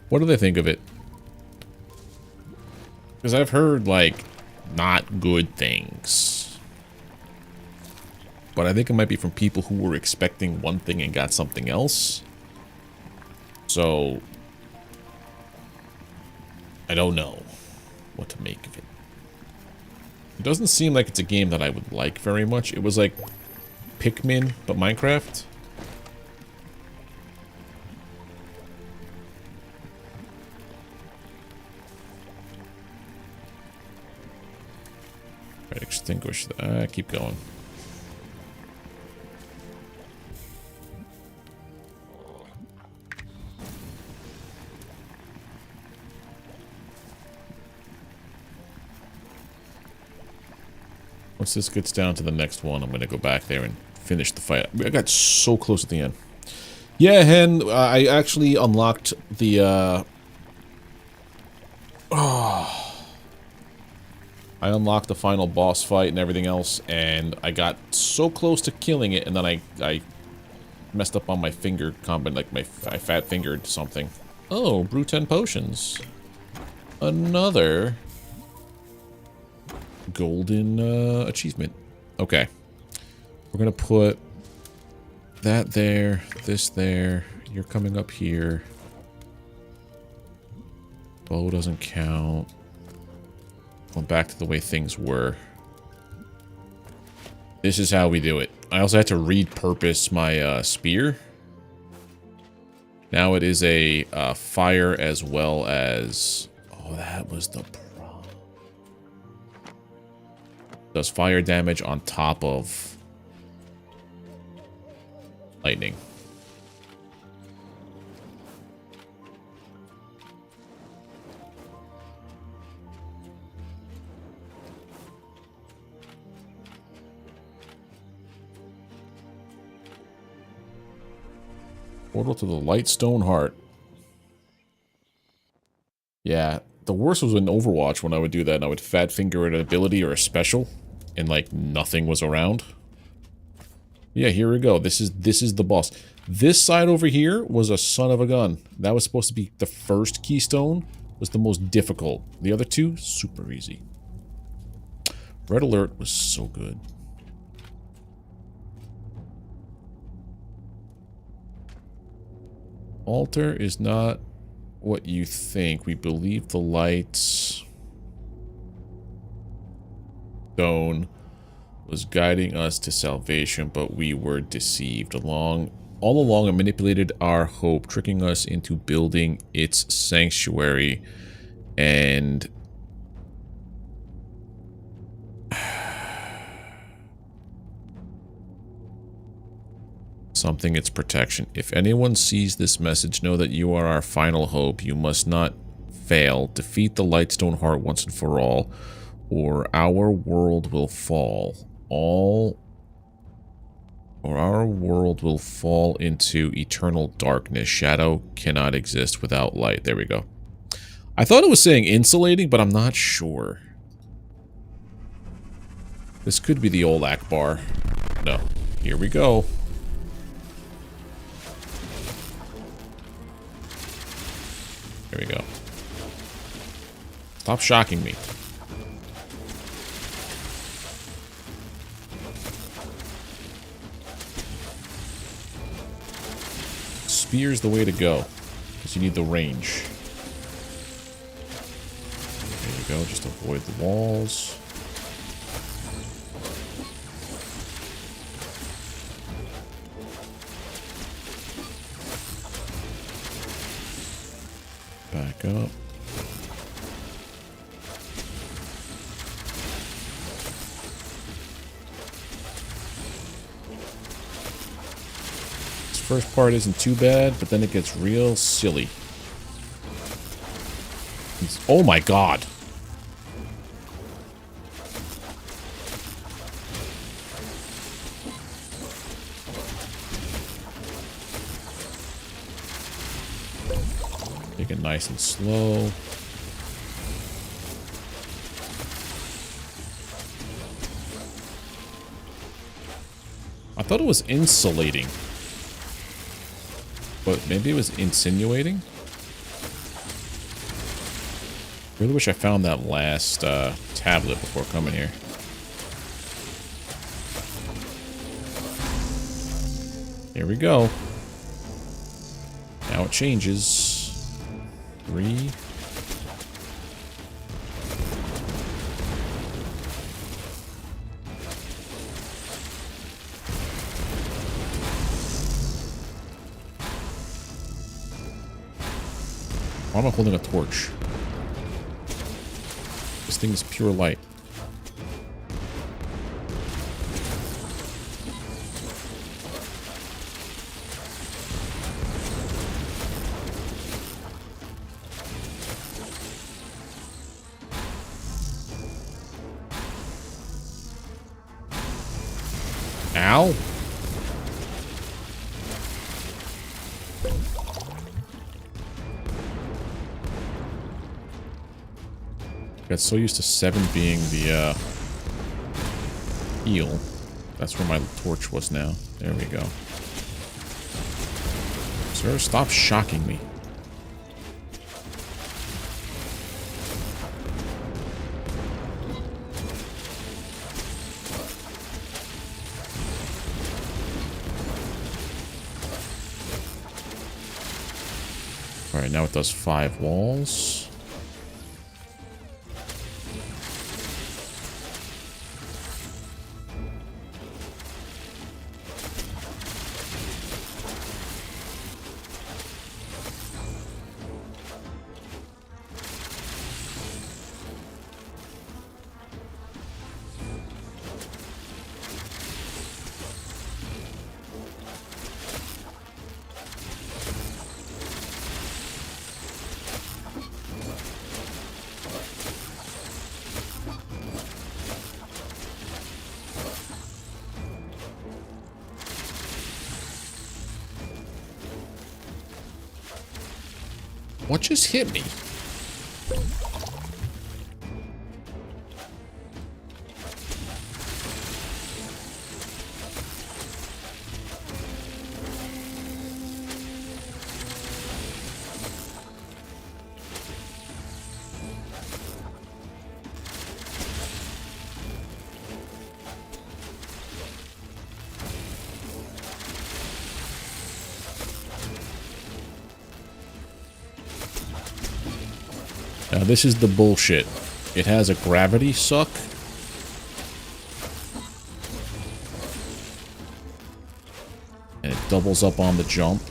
Speaker 1: What do they think of it? Because I've heard, like, not good things. But I think it might be from people who were expecting one thing and got something else. So, I don't know what to make of it. It doesn't seem like it's a game that I would like very much. It was like Pikmin, but Minecraft. Right, extinguish that. Keep going. Once this gets down to the next one, I'm going to go back there and finish the fight. I got so close at the end. Yeah, Hen, I actually unlocked the, I unlocked the final boss fight and everything else, and I got so close to killing it, and then I messed up on my finger combo, like I fat fingered something. Oh, brew 10 potions. Another golden achievement. Okay. We're gonna put that there, this there. You're coming up here. Bow doesn't count. Going back to the way things were. This is how we do it. I also had to repurpose my spear. Now it is a fire as well as... Oh, that was the problem. Does fire damage on top of lightning. Portal to the Lightstone Heart. Yeah, the worst was in Overwatch when I would do that and I would fat finger an ability or a special and like nothing was around. Yeah, here we go. This is the boss. This side over here was a son of a gun. That was supposed to be the first keystone, was the most difficult. The other two, super easy. Red Alert was so good. Altar is not what you think. We believe the lights stone was guiding us to salvation, but we were deceived. All along it manipulated our hope, tricking us into building its sanctuary and something its protection. If anyone sees this message, know that you are our final hope. You must not fail. Defeat the Lightstone Heart once and for all, or our world will fall. Our world will fall into eternal darkness. Shadow cannot exist without light. There we go. I thought it was saying insulating, but I'm not sure. This could be the old Akbar. No. Here we go. There we go. Stop shocking me. Spear's the way to go, because you need the range. There you go, just avoid the walls. Back up. First part isn't too bad, but then it gets real silly. Oh my god! Take it nice and slow. I thought it was insulating. But maybe it was insinuating? Really wish I found that last tablet before coming here. Here we go. Now it changes. 3. Why am I holding a torch? This thing is pure light. Ow! Got so used to 7 being the heal. That's where my torch was now. There we go. Sir, stop shocking me. Alright, now it does 5 walls. What just hit me? Now this is the bullshit. It has a gravity suck. And it doubles up on the jump.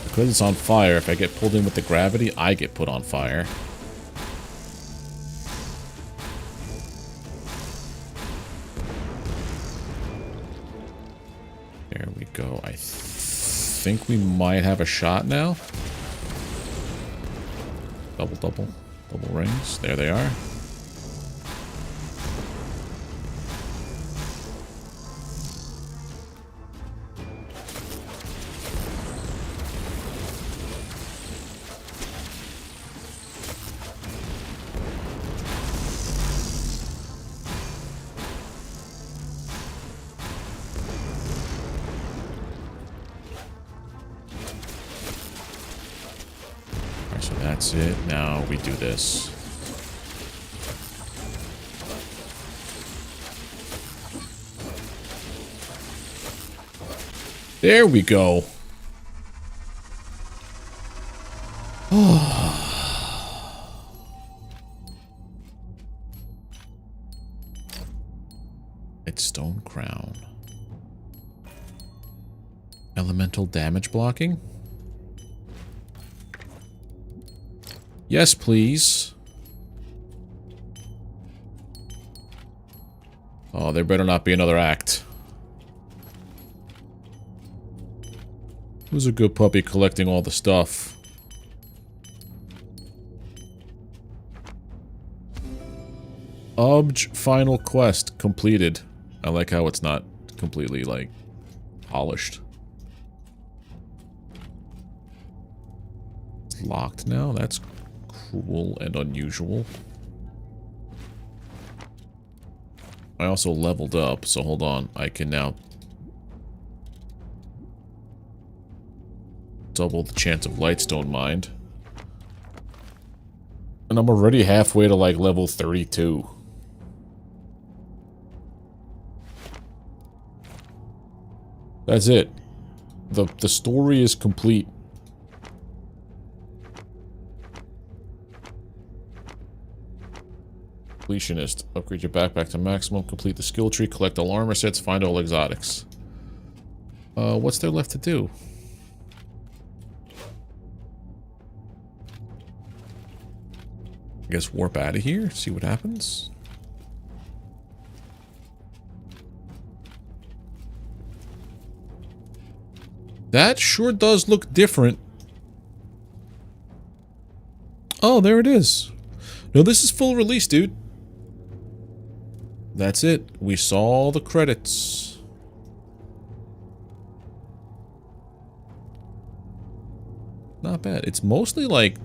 Speaker 1: Because it's on fire, if I get pulled in with the gravity, I get put on fire. There we go. I think we might have a shot now. Double rings. There they are. So that's it. Now we do this. There we go. It's stone crown. Elemental damage blocking? Yes, please. Oh, there better not be another act. Who's a good puppy collecting all the stuff? Obj final quest completed. I like how it's not completely, like, polished. It's locked now? That's cruel and unusual. I also leveled up, so hold on. I can now double the chance of Lightstone Mind. And I'm already halfway to, like, level 32. That's it. The story is complete. Completionist. Upgrade your backpack to maximum. Complete the skill tree. Collect all armor sets. Find all exotics. What's there left to do? I guess warp out of here. See what happens. That sure does look different. Oh, there it is. No, this is full release, dude. That's it. We saw the credits. Not bad. It's mostly like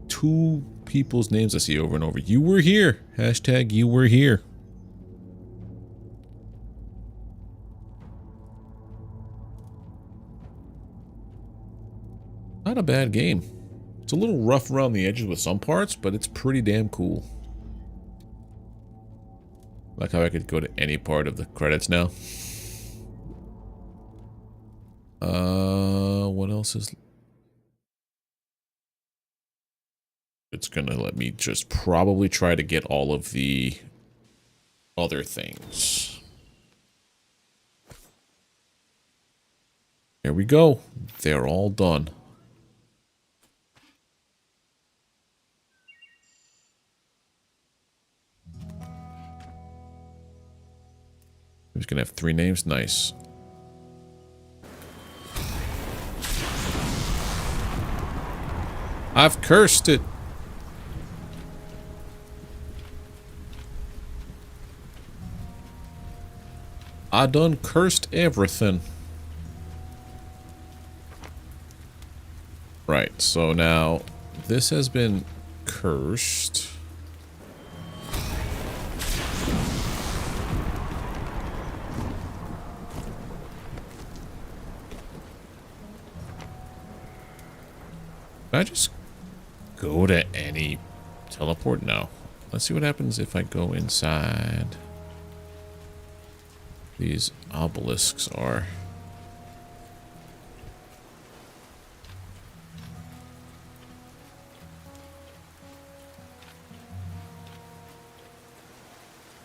Speaker 1: two people's names I see over and over. You were here. Hashtag you were here. Not a bad game. It's a little rough around the edges with some parts, but it's pretty damn cool. Like how I could go to any part of the credits now. What else is... It's gonna let me just probably try to get all of the other things. There we go. They're all done. Who's gonna have 3 names? Nice. I've cursed it. I done cursed everything. Right, so now this has been cursed. Can I just go to any teleport? No. Let's see what happens if I go inside. These obelisks are.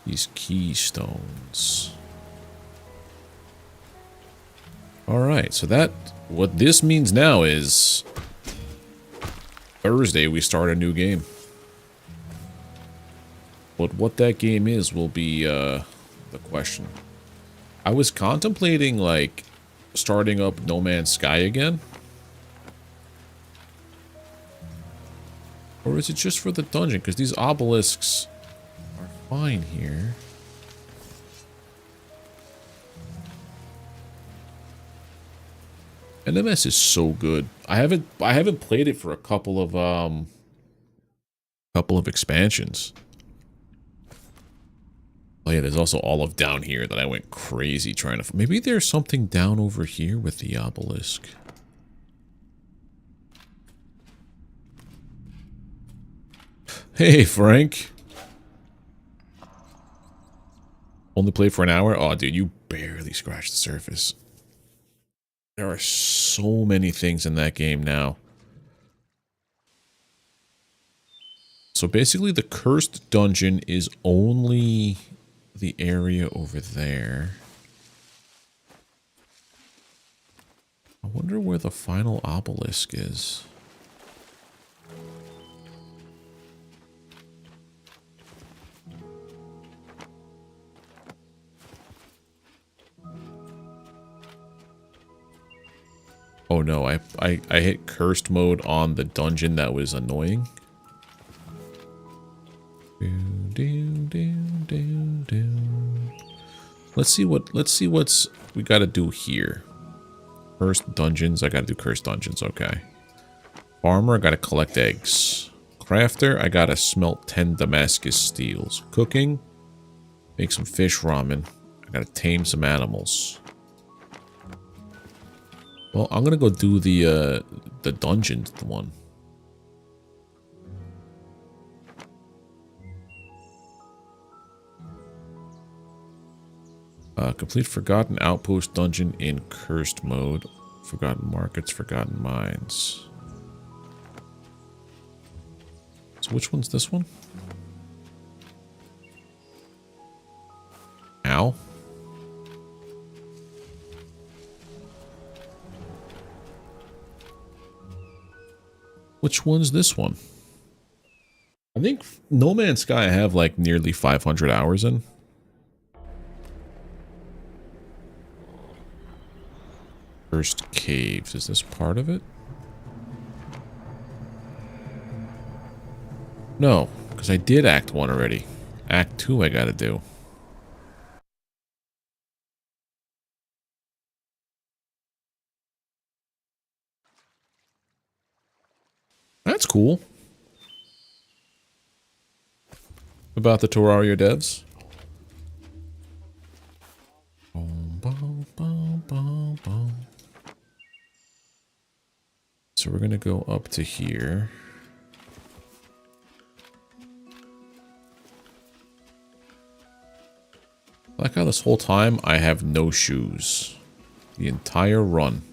Speaker 1: These keystones. Alright, so that, what this means now is Thursday we start a new game. But what that game is will be the question. I was contemplating like starting up No Man's Sky again. Or is it just for the dungeon? Because these obelisks are fine here. NMS is so good. I haven't played it for a couple of expansions. Oh yeah, there's also all of down here that I went crazy trying to... Maybe there's something down over here with the obelisk. Hey, Frank. Only played for an hour? Oh, dude, you barely scratched the surface. There are so many things in that game now. So basically the cursed dungeon is only the area over there. I wonder where the final obelisk is. Oh no, I hit cursed mode on the dungeon that was annoying. Let's see what's we gotta do here. Cursed dungeons, I gotta do cursed dungeons, okay. Farmer, I gotta collect eggs. Crafter, I gotta smelt 10 Damascus steels. Cooking, make some fish ramen. I gotta tame some animals. Well, I'm gonna go do the dungeons one. Complete Forgotten Outpost dungeon in cursed mode. Forgotten markets, forgotten mines. So which one's this one? Ow. Which one's this one? I think No Man's Sky I have like nearly 500 hours in. First caves, is this part of it? No, because I did Act 1 already. Act 2 I gotta do. That's cool. About the Terraria devs. So we're gonna go up to here. I like how this whole time I have no shoes. The entire run.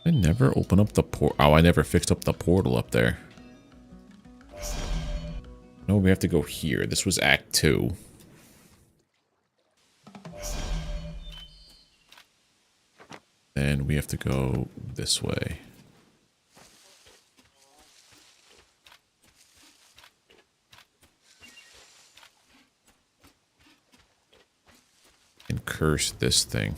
Speaker 1: I never open up the Oh, I never fixed up the portal up there. No, we have to go here. This was Act 2. And we have to go this way. And curse this thing.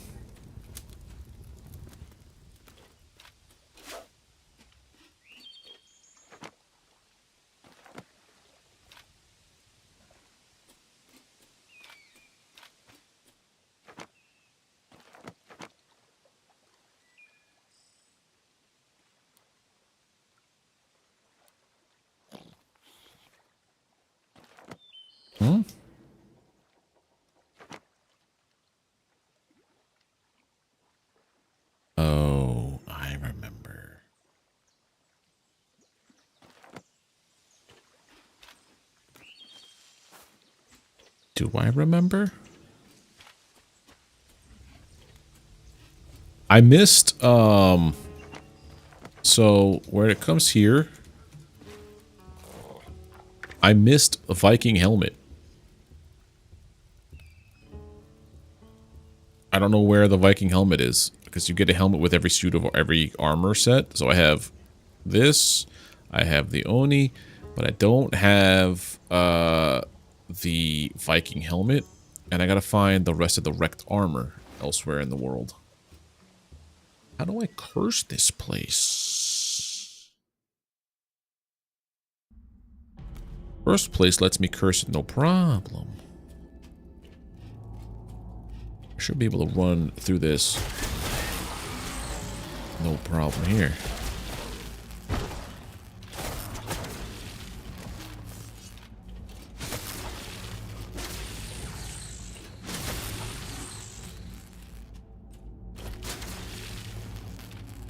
Speaker 1: Hmm? Oh, I remember. Do I remember? I missed, so where it comes here, I missed a Viking helmet. I don't know where the Viking helmet is, because you get a helmet with every suit of every armor set. So I have this, I have the Oni, but I don't have the Viking helmet, and I gotta find the rest of the wrecked armor elsewhere in the world. How do I curse this place? First place lets me curse it, no problem. I should be able to run through this. No problem here.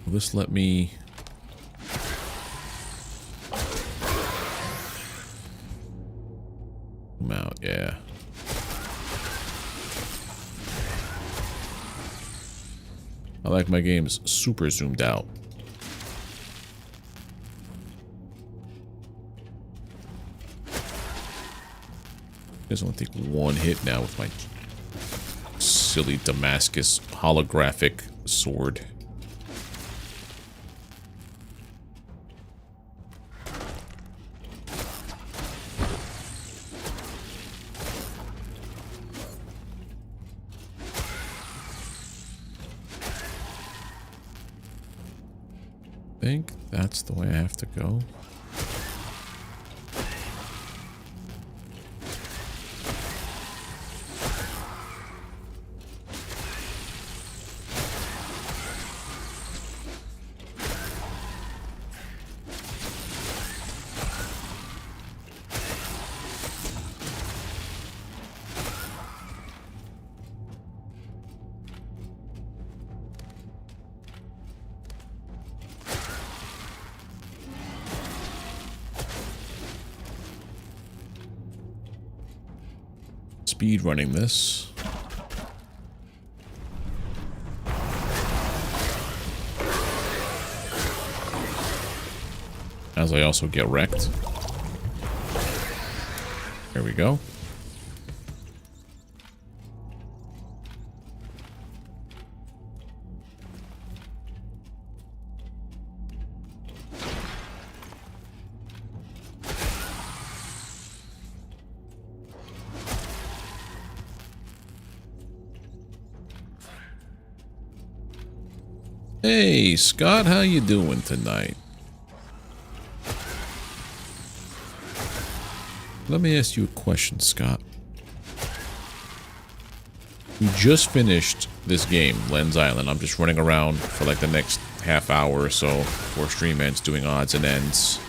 Speaker 1: Will this let me... come out, yeah. I like my games super zoomed out. There's only take one hit now with my silly Damascus holographic sword. I think that's the way I have to go. Speed running this. As I also get wrecked. There we go. Hey, Scott, how you doing tonight? Let me ask you a question, Scott. We just finished this game, Lens Island. I'm just running around for like the next half hour or so before stream ends, doing odds and ends.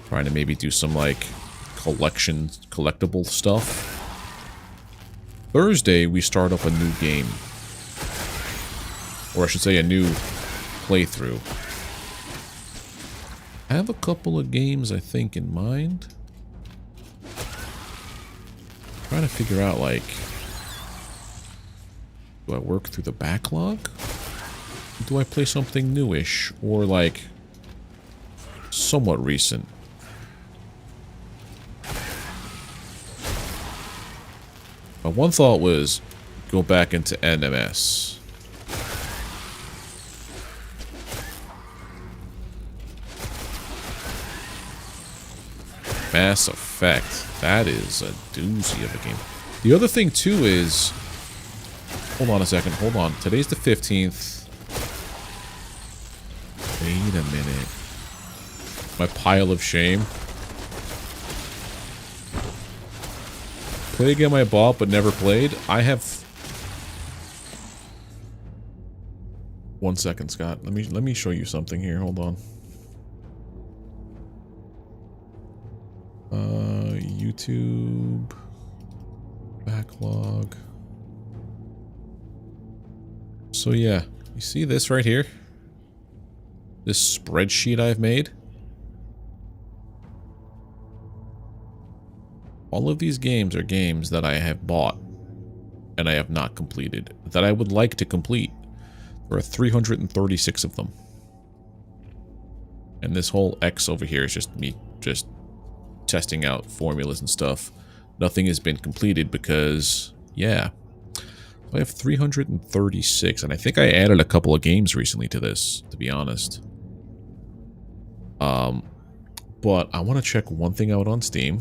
Speaker 1: Trying to maybe do some like collectible stuff. Thursday, we start up a new game. Or I should say a new playthrough. I have a couple of games I think in mind. Trying to figure out like, do I work through the backlog? do I play something newish or like somewhat recent? My one thought was go back into NMS. Mass Effect. That is a doozy of a game. The other thing too is, hold on a second, hold on. Today's the 15th. Wait a minute. My pile of shame. Play a game I bought but never played. I have... 1 second, Scott. Let me show you something here. Hold on. YouTube backlog. So yeah, you see this right here? This spreadsheet I've made? All of these games are games that I have bought and I have not completed, that I would like to complete. There are 336 of them. And this whole X over here is just me just testing out formulas and stuff. Nothing has been completed because, yeah. I have 336, and I think I added a couple of games recently to this, to be honest. But I want to check one thing out on Steam.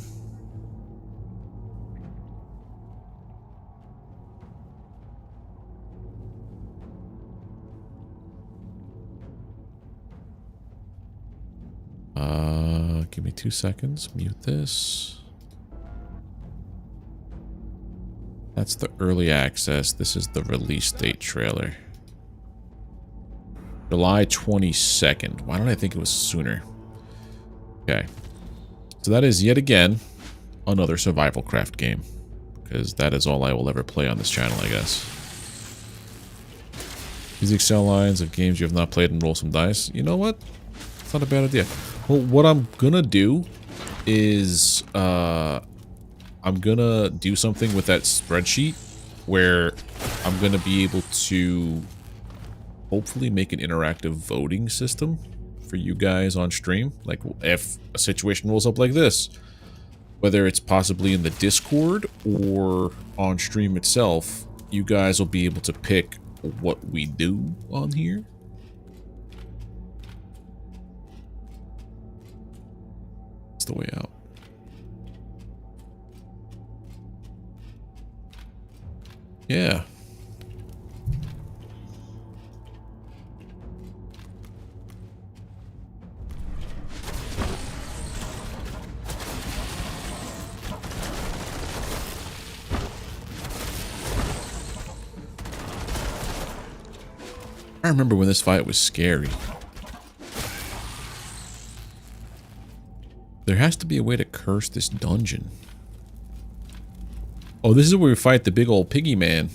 Speaker 1: Give me 2 seconds. Mute this. That's the early access. This is the release date trailer. July 22nd. Why don't I think it was sooner? Okay. So that is yet again another survival craft game. Because that is all I will ever play on this channel, I guess. Use the Excel lines of games you have not played and roll some dice. You know what? It's not a bad idea. Well, what I'm gonna do is, I'm gonna do something with that spreadsheet where I'm gonna be able to hopefully make an interactive voting system for you guys on stream. Like, if a situation rolls up like this, whether it's possibly in the Discord or on stream itself, you guys will be able to pick what we do on here. It's the way out. Yeah. I remember when this fight was scary. There has to be a way to curse this dungeon. Oh, this is where we fight the big old piggy man.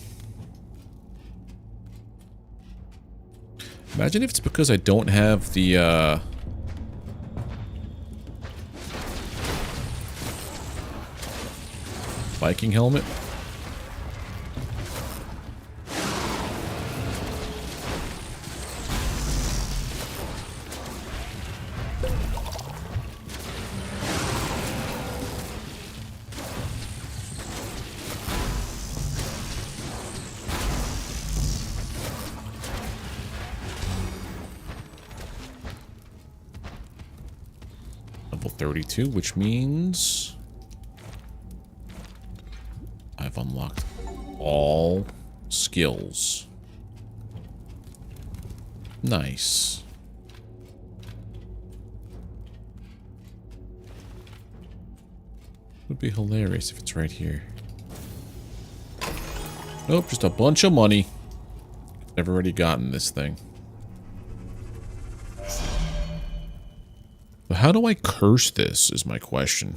Speaker 1: Imagine if it's because I don't have the, Viking helmet. Level 32, which means I've unlocked all skills. Nice. Would be hilarious if it's right here. Nope, just a bunch of money. I've already gotten this thing. But how do I curse this is my question.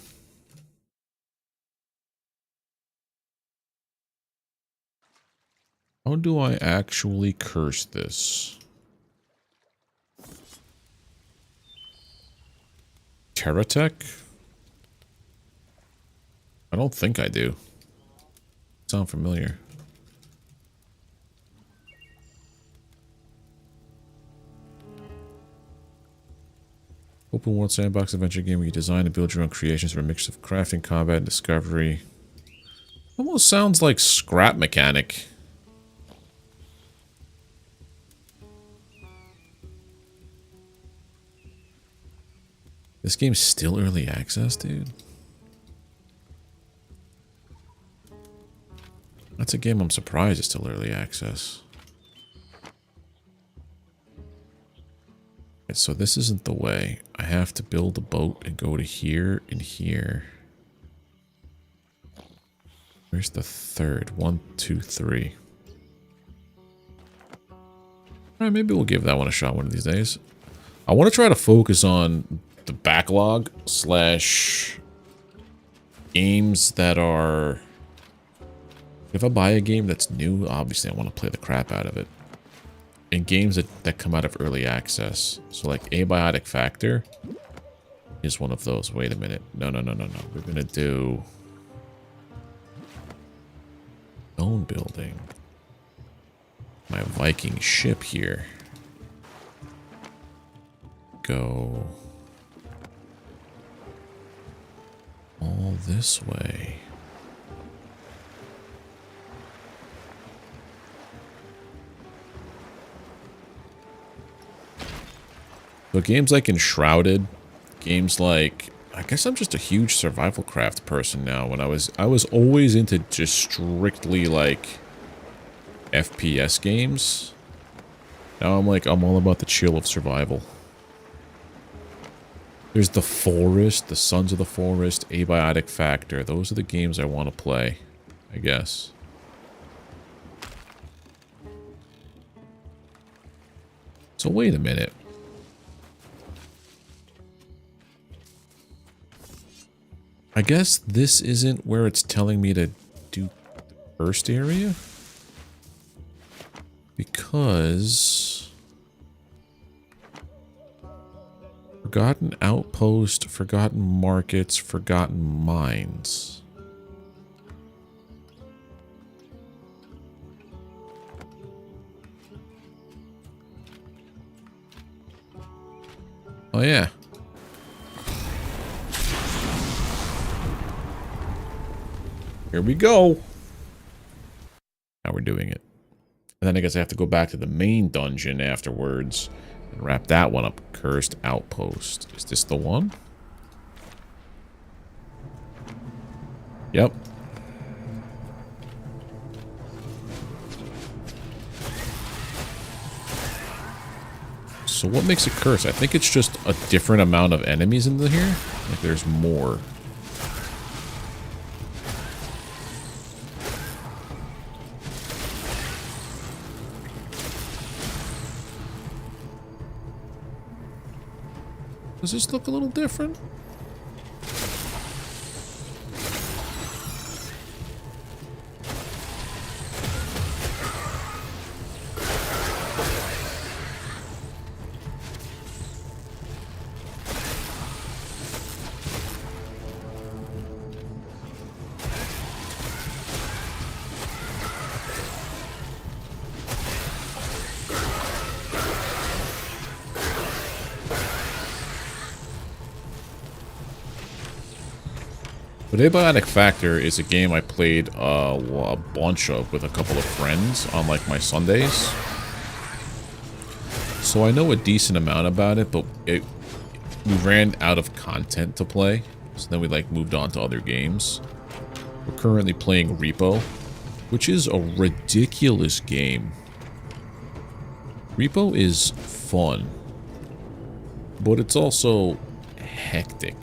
Speaker 1: How do I actually curse this? Terratech? I don't think I do. Sound familiar. open world sandbox adventure game where you design and build your own creations for a mix of crafting, combat, and discovery. Almost sounds like Scrap Mechanic. This game's still early access, dude. That's a game I'm surprised is still early access. Okay, so this isn't the way. I have to build a boat and go to here and here. Where's the third? 1, 2, 3. Alright, maybe we'll give that one a shot one of these days. I want to try to focus on the backlog slash games that are... If I buy a game that's new, obviously I want to play the crap out of it. And games that come out of early access. So like Abiotic Factor is one of those. Wait a minute. No. We're going to do... Stone building. My Viking ship here. Go... all this way. So games like Enshrouded, games like... I guess I'm just a huge survival craft person now. When I was always into just strictly like FPS games. Now I'm all about the chill of survival. There's The Forest, The Sons of the Forest, Abiotic Factor. Those are the games I want to play, I guess. So wait a minute. I guess this isn't where it's telling me to do the first area? Because... Forgotten Outpost, Forgotten Markets, Forgotten Mines. Oh yeah. Here we go. Now we're doing it. And then I guess I have to go back to the main dungeon afterwards and wrap that one up. Cursed Outpost. Is this the one? Yep. So what makes it cursed? I think it's just a different amount of enemies in here. Like there's more. Does this look a little different? But Abiotic Factor is a game I played a bunch of with a couple of friends on like my Sundays. So I know a decent amount about it, but we ran out of content to play. So then we like moved on to other games. We're currently playing Repo, which is a ridiculous game. Repo is fun, but it's also hectic.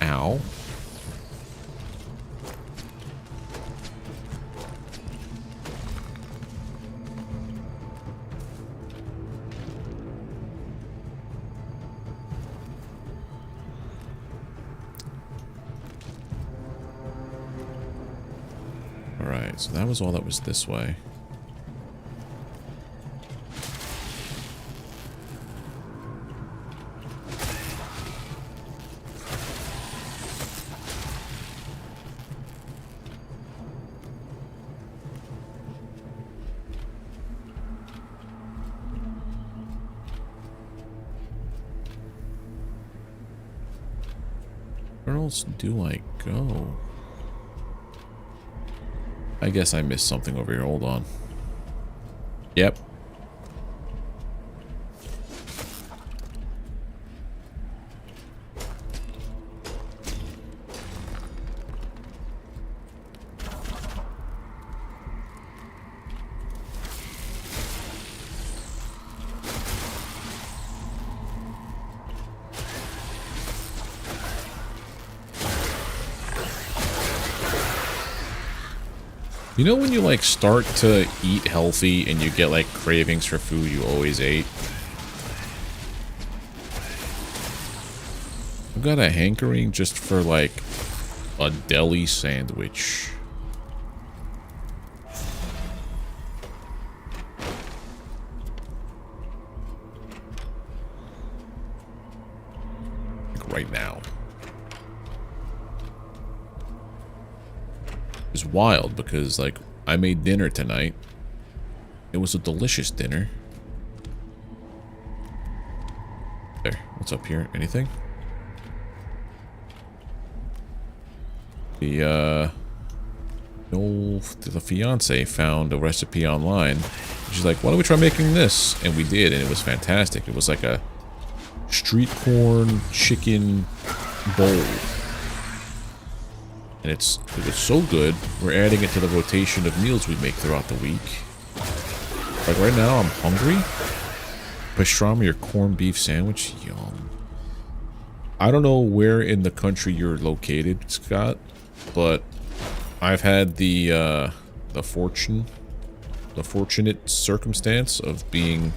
Speaker 1: Ow. Alright, so that was all that was this way. Where else do I go? I guess I missed something over here. Hold on. Yep. You know when you like start to eat healthy and you get like cravings for food you always ate? I've got a hankering just for like a deli sandwich. Like right now. It's wild because like I made dinner tonight. It was a delicious dinner. There, what's up here? Anything? The fiance found a recipe online. She's like, why don't we try making this? And we did, and it was fantastic. It was like a street corn chicken bowl. And it was so good, we're adding it to the rotation of meals we make throughout the week. Like right now, I'm hungry. Pastrami or corned beef sandwich, yum. I don't know where in the country you're located, Scott, but I've had the fortunate circumstance of being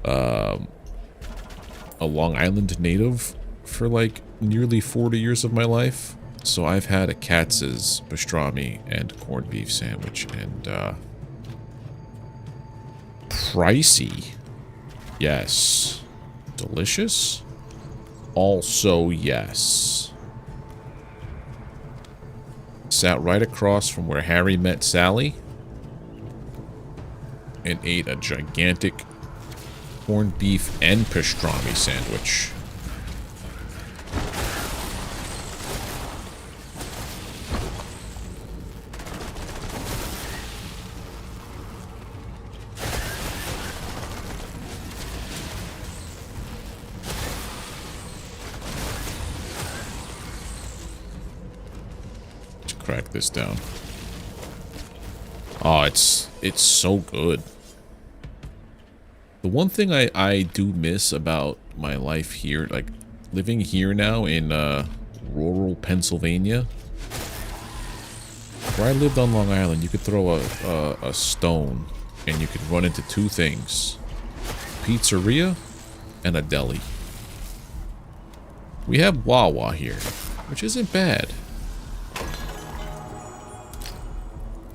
Speaker 1: a Long Island native for like nearly 40 years of my life. So I've had a Katz's pastrami and corned beef sandwich, and pricey, yes. Delicious, also yes. Sat right across from where Harry met Sally and ate a gigantic corned beef and pastrami sandwich. Crack this down. Oh, it's so good. The one thing I do miss about my life here, like living here now in rural Pennsylvania, where I lived on Long Island, you could throw a stone and you could run into two things: pizzeria and a deli. We have Wawa here, which isn't bad.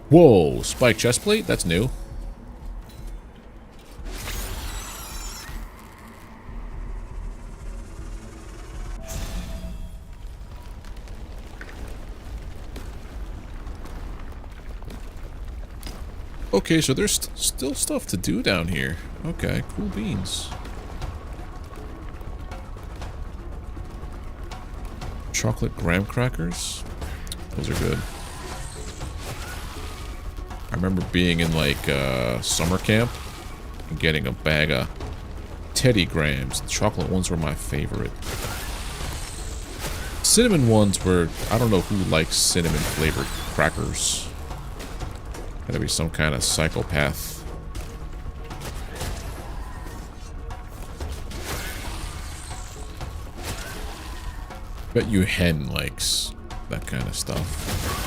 Speaker 1: Whoa, spike chestplate? That's new. Okay, so there's still stuff to do down here. Okay, cool beans. Chocolate graham crackers? Those are good. I remember being in like summer camp and getting a bag of Teddy Grahams. The chocolate ones were my favorite. Cinnamon ones were, I don't know who likes cinnamon flavored crackers. Gotta be some kind of psychopath. Bet you Hen likes that kind of stuff.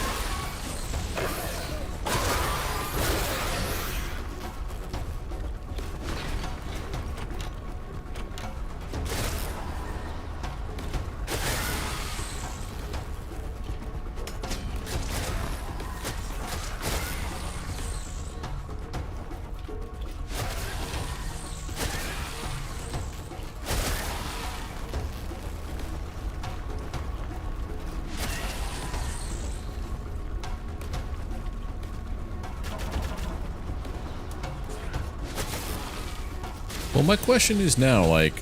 Speaker 1: Well, my question is now, like,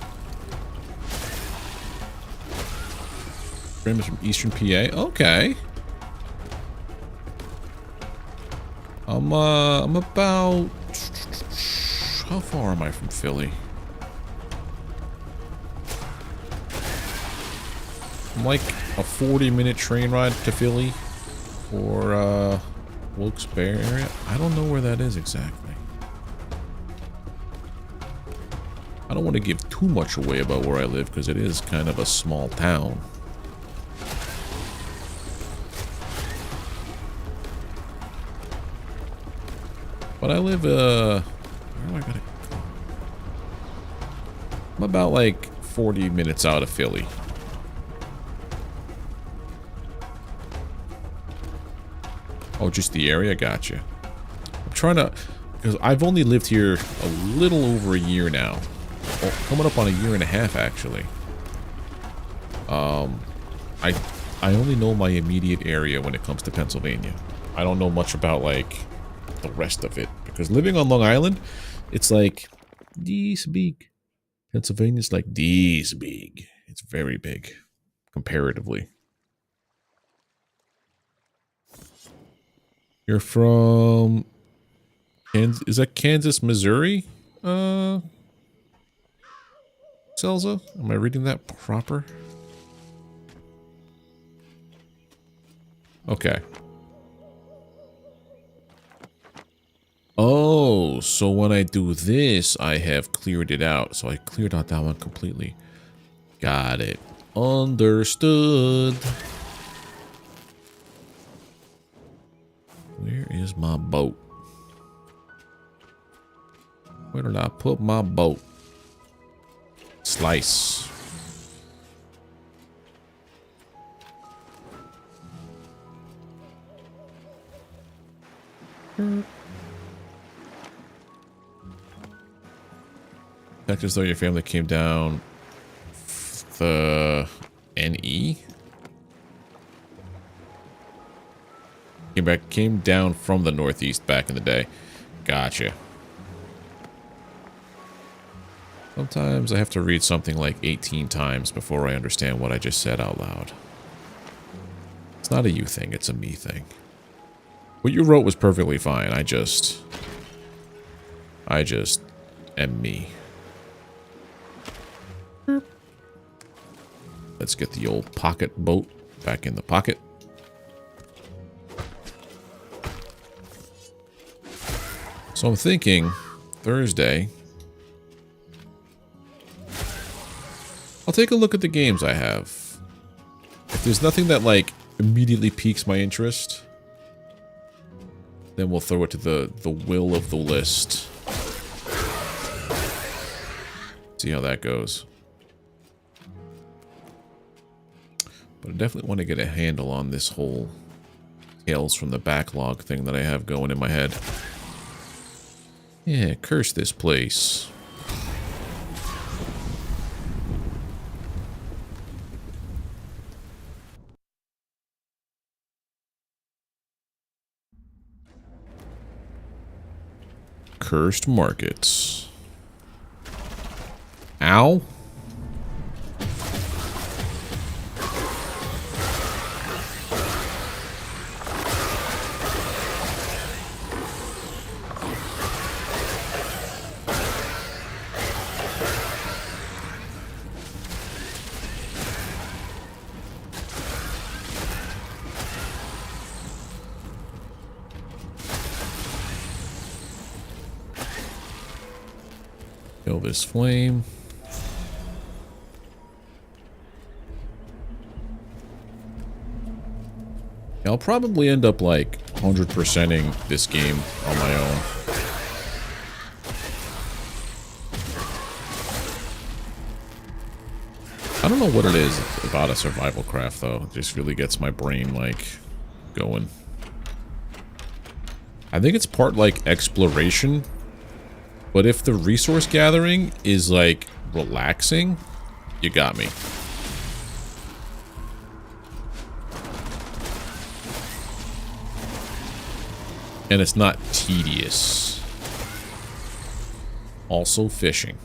Speaker 1: Stream is from Eastern PA. Okay. I'm about... How far am I from Philly? I'm like a 40-minute train ride to Philly. Or, Wilkes-Barre area. I don't know where that is exactly. I don't want to give too much away about where I live because it is kind of a small town. But I live, where do I gotta go? I'm about like 40 minutes out of Philly. Oh, just the area? Gotcha. I'm trying to... Because I've only lived here a little over a year now. Well, coming up on a year and a half, actually. I only know my immediate area when it comes to Pennsylvania. I don't know much about, like, the rest of it. Because living on Long Island, it's like... This big. Pennsylvania's like this big. It's very big. Comparatively. You're from... Is that Kansas, Missouri? Selza? Am I reading that proper? Okay. Oh, so when I do this, I have cleared it out. So I cleared out that one completely. Got it. Understood. Where is my boat? Where did I put my boat? Slice. Act as though your family came down the NE? Came down from the Northeast back in the day. Gotcha. Sometimes I have to read something like 18 times before I understand what I just said out loud. It's not a you thing, it's a me thing. What you wrote was perfectly fine. I just am me. Let's get the old pocket boat back in the pocket. So I'm thinking Thursday, I'll take a look at the games I have. If there's nothing that like immediately piques my interest, then we'll throw it to the will of the list. See how that goes. But I definitely want to get a handle on this whole Tales from the Backlog thing that I have going in my head. Yeah, curse this place. Cursed markets. Ow. Kill this flame. I'll probably end up like 100%ing this game on my own. I don't know what it is about a survival craft though. It just really gets my brain like going. I think it's part like exploration. But if the resource gathering is, like, relaxing, you got me. And it's not tedious. Also fishing.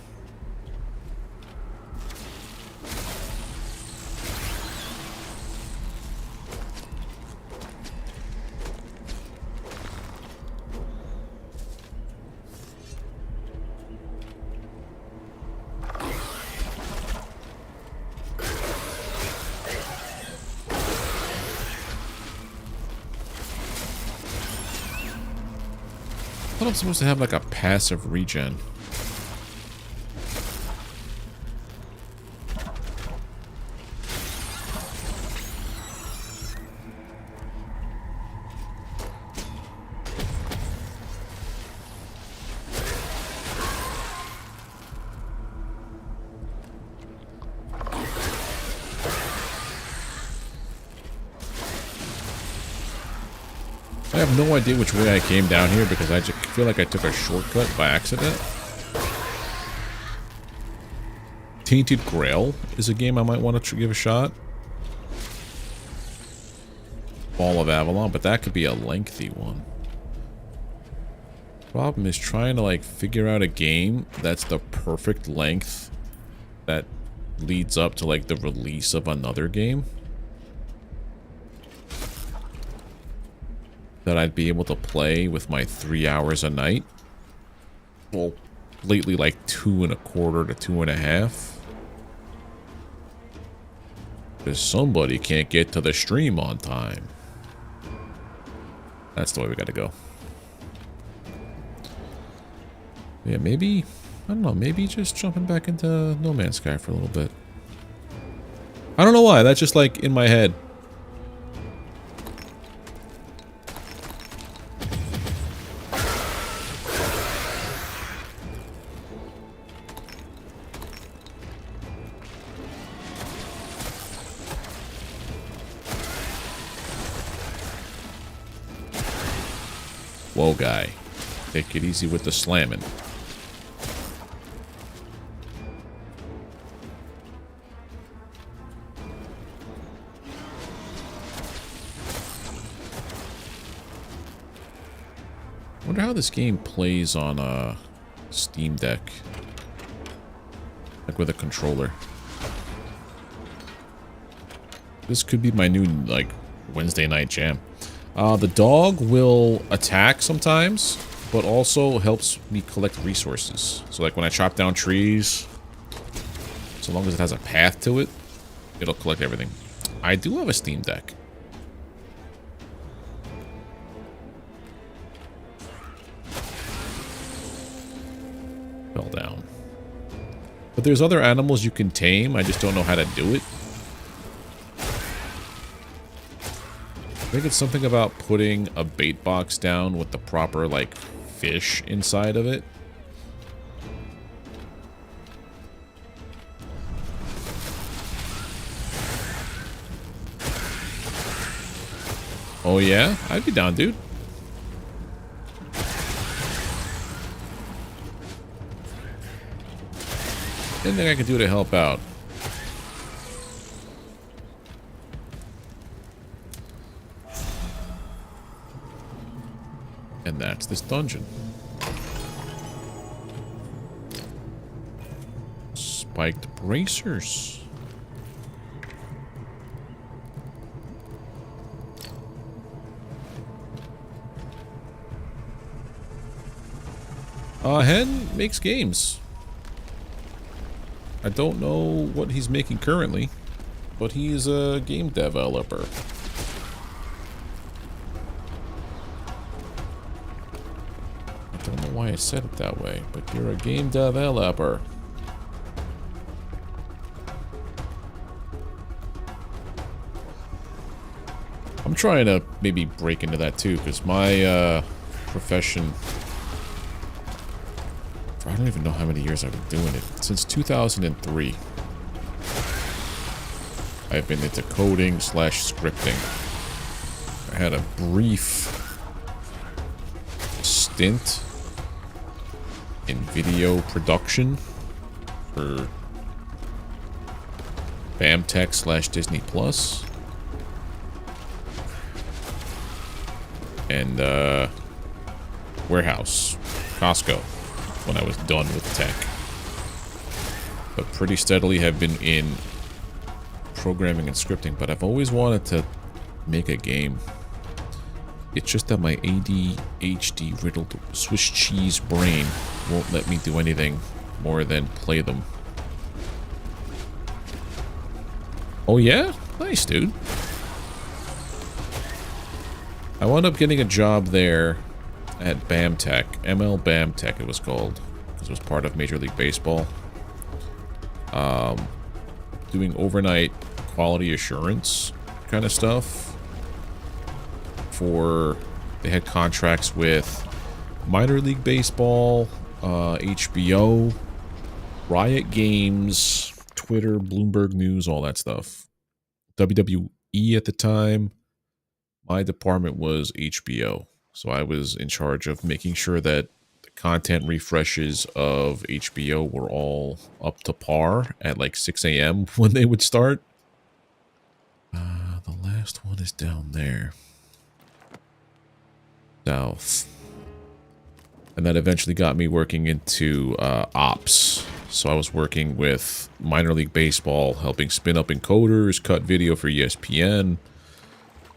Speaker 1: thought I'm supposed to have like a passive regen. I have no idea which way I came down here because I just feel like I took a shortcut by accident. Tainted Grail is a game I might want to give a shot. Fall of Avalon, but that could be a lengthy one. Problem is trying to like figure out a game that's the perfect length that leads up to like the release of another game that I'd be able to play with my 3 hours a night. Well, lately like 2.25 to 2.5. Because somebody can't get to the stream on time. That's the way we gotta go. Yeah, maybe, I don't know, maybe just jumping back into No Man's Sky for a little bit. I don't know why, that's just like in my head. Whoa, guy. Take it easy with the slamming. Wonder how this game plays on a Steam Deck. Like with a controller. This could be my new, like, Wednesday night jam. The dog will attack sometimes, but also helps me collect resources. So like when I chop down trees, so long as it has a path to it, it'll collect everything. I do have a Steam Deck. Fell down. But there's other animals you can tame, I just don't know how to do it. I think it's something about putting a bait box down with the proper, like, fish inside of it. Oh yeah? I'd be down, dude. Anything I can do to help out. And that's this dungeon. Spiked bracers. Hen makes games. I don't know what he's making currently, but he's a game developer. I don't know why I said it that way, but you're a game developer. I'm trying to maybe break into that too, because my profession, I don't even know how many years I've been doing it. Since 2003. I've been into coding / scripting. I had a brief stint in video production for BAMTech / Disney Plus. And warehouse, Costco, when I was done with tech. But pretty steadily have been in programming and scripting, but I've always wanted to make a game. It's just that my ADHD riddled Swiss cheese brain won't let me do anything more than play them. Oh yeah? Nice, dude. I wound up getting a job there at BAMTech. ML BAMTech it was called. Because it was part of Major League Baseball. Doing overnight quality assurance kind of stuff. They had contracts with Minor League Baseball, HBO, Riot Games, Twitter, Bloomberg News, all that stuff. WWE at the time. My department was HBO. So I was in charge of making sure that the content refreshes of HBO were all up to par at like 6 a.m. when they would start. The last one is down there. South. And that eventually got me working into ops. So I was working with Minor League Baseball, helping spin up encoders, cut video for ESPN.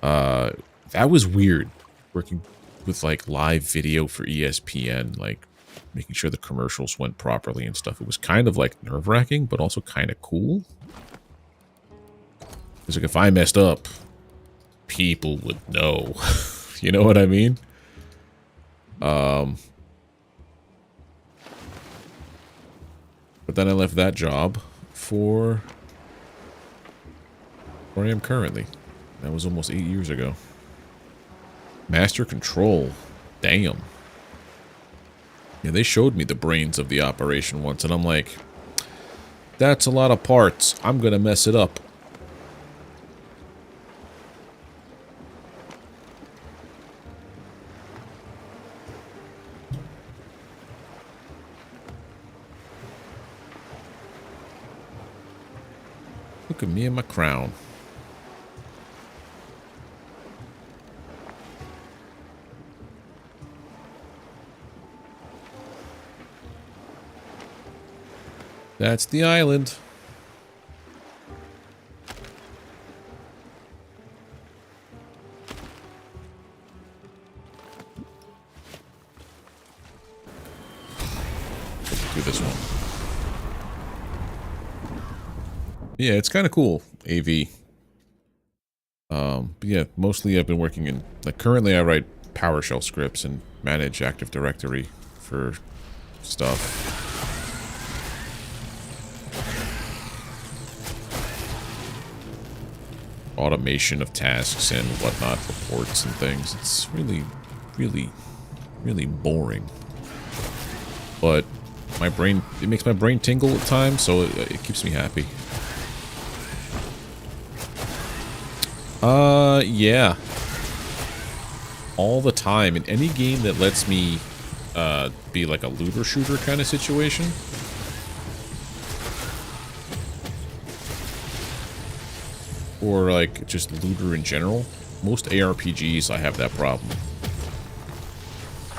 Speaker 1: That was weird, working with like live video for ESPN, like making sure the commercials went properly and stuff. It was kind of like nerve-wracking, but also kind of cool. Because like if I messed up, people would know. You know what I mean? But then I left that job for where I am currently. That was almost 8 years ago. Master Control. Damn. Yeah, they showed me the brains of the operation once, and I'm like, that's a lot of parts. I'm gonna mess it up. Look at me and my crown. That's the island. Let's do this one. Yeah, it's kind of cool, AV. But yeah, mostly I've been working in, like, currently I write PowerShell scripts and manage Active Directory for stuff. Automation of tasks and whatnot, reports and things. It's really, really, really boring. But my brain, it makes my brain tingle at times, so it keeps me happy. Yeah. All the time. In any game that lets me be like a looter shooter kind of situation. Or like just looter in general. Most ARPGs I have that problem.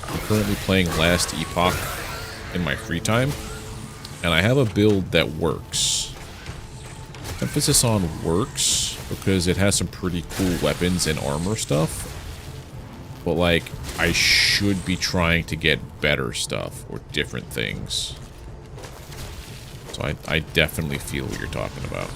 Speaker 1: I'm currently playing Last Epoch in my free time. And I have a build that works. Emphasis on works. Because it has some pretty cool weapons and armor stuff. But, like, I should be trying to get better stuff or different things. So I definitely feel what you're talking about.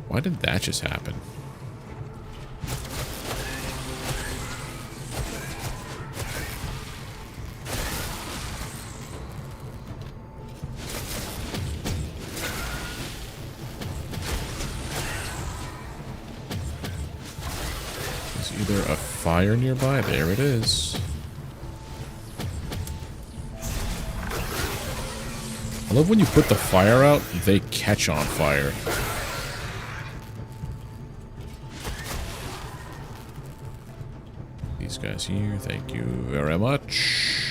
Speaker 1: Why did that just happen? A fire nearby. There it is. I love when you put the fire out, they catch on fire. These guys here, thank you very much.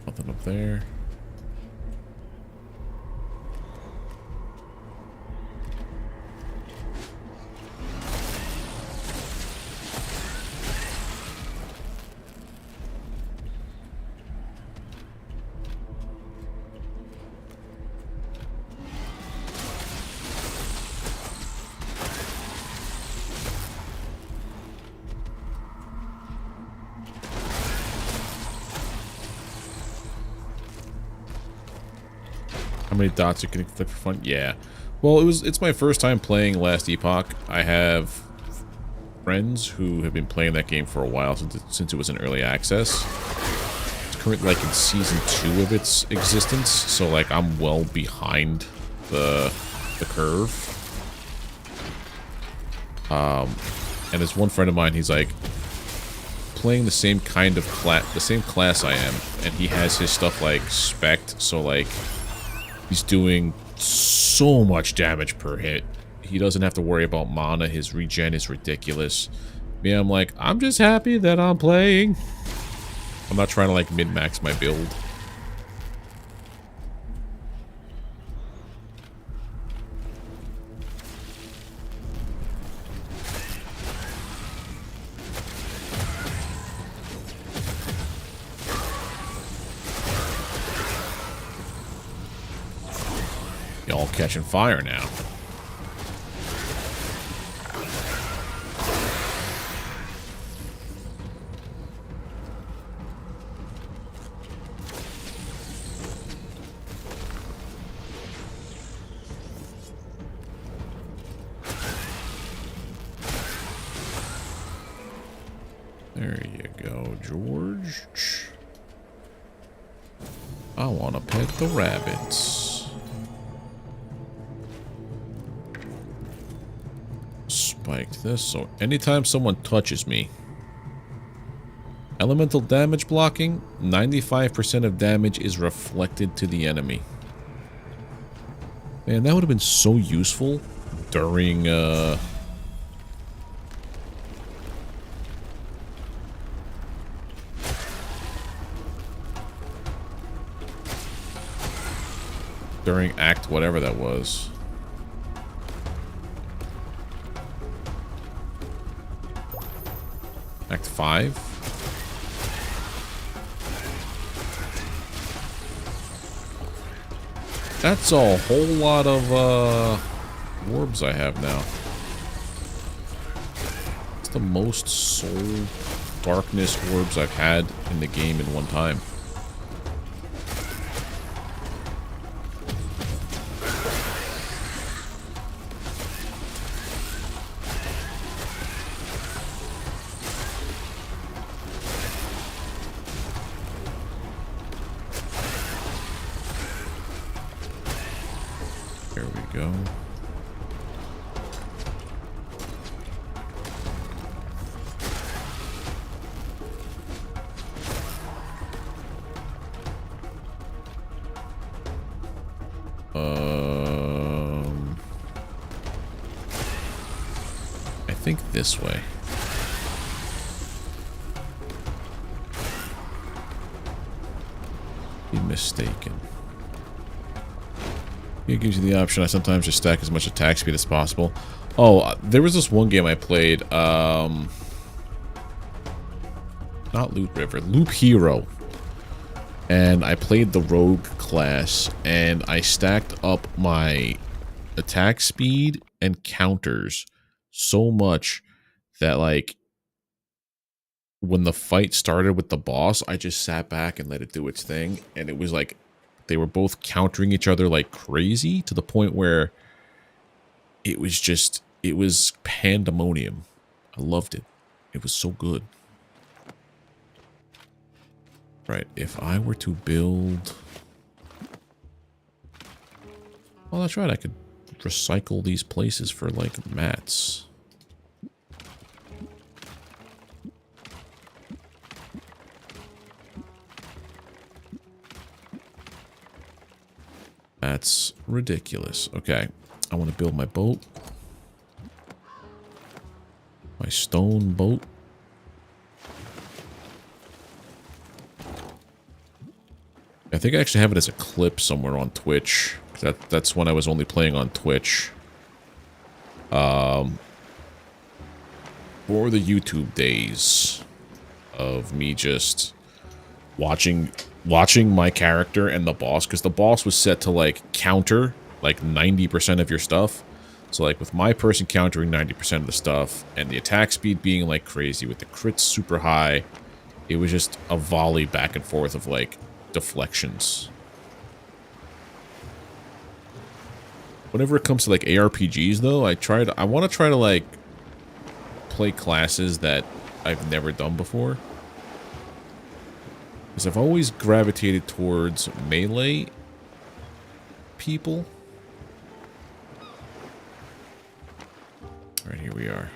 Speaker 1: Nothing up there. How many dots you can inflict for fun? Yeah. Well, it's my first time playing Last Epoch. I have friends who have been playing that game for a while since it was in early access. It's currently like in season 2 of its existence, so like I'm well behind the curve. And there's one friend of mine, he's like playing the same kind of class I am, and he has his stuff like spec'd, so like he's doing so much damage per hit. He doesn't have to worry about mana. His regen is ridiculous. Me, I'm like, I'm just happy that I'm playing. I'm not trying to like min-max my build. Y'all catching fire now. There you go, George. I want to pet the rabbits. Spiked this, so anytime someone touches me, elemental damage blocking, 95% of damage is reflected to the enemy. Man, that would have been so useful during during act whatever that was. Act 5. That's a whole lot of orbs I have now. It's the most soul darkness orbs I've had in the game in one time. There we go. I think this way. Be mistaken. It gives you the option. I sometimes just stack as much attack speed as possible. Oh, there was this one game I played. Not Loot River, Loop Hero. And I played the Rogue class, and I stacked up my attack speed and counters so much that, like, when the fight started with the boss, I just sat back and let it do its thing, and it was like they were both countering each other like crazy to the point where it was pandemonium. I loved it. It was so good. Right, if I were to build... Well, that's right, I could recycle these places for, like, mats. That's ridiculous. Okay, I want to build my boat. My stone boat. I think I actually have it as a clip somewhere on Twitch. That's when I was only playing on Twitch. For the YouTube days of me just watching my character and the boss, because the boss was set to like counter like 90% of your stuff. So like with my person countering 90% of the stuff and the attack speed being like crazy with the crits super high, it was just a volley back and forth of like deflections. whenever it comes to like ARPGs though, I want to try to like play classes that I've never done before. Because I've always gravitated towards melee people. Alright, here we are.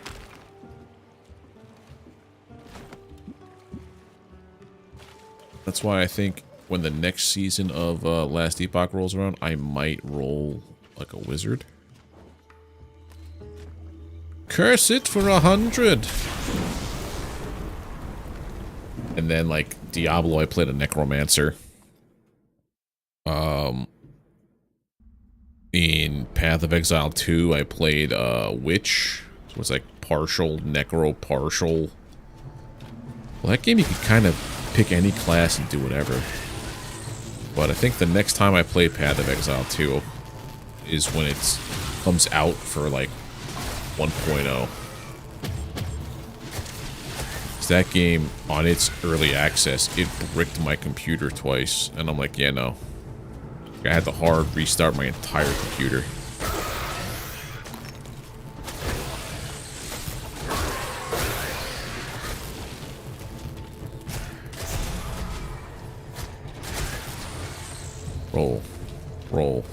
Speaker 1: That's why I think when the next season of Last Epoch rolls around, I might roll like a wizard. Curse it for 100! And then, like, Diablo, I played a necromancer. In Path of Exile 2, I played witch. So it's like partial, necro, partial. Well, that game you could kind of pick any class and do whatever. But I think the next time I play Path of Exile 2 is when it comes out for, like, 1.0. That game, on its early access, it bricked my computer twice. And I'm like, yeah, no. I had to hard restart my entire computer. Roll. Roll.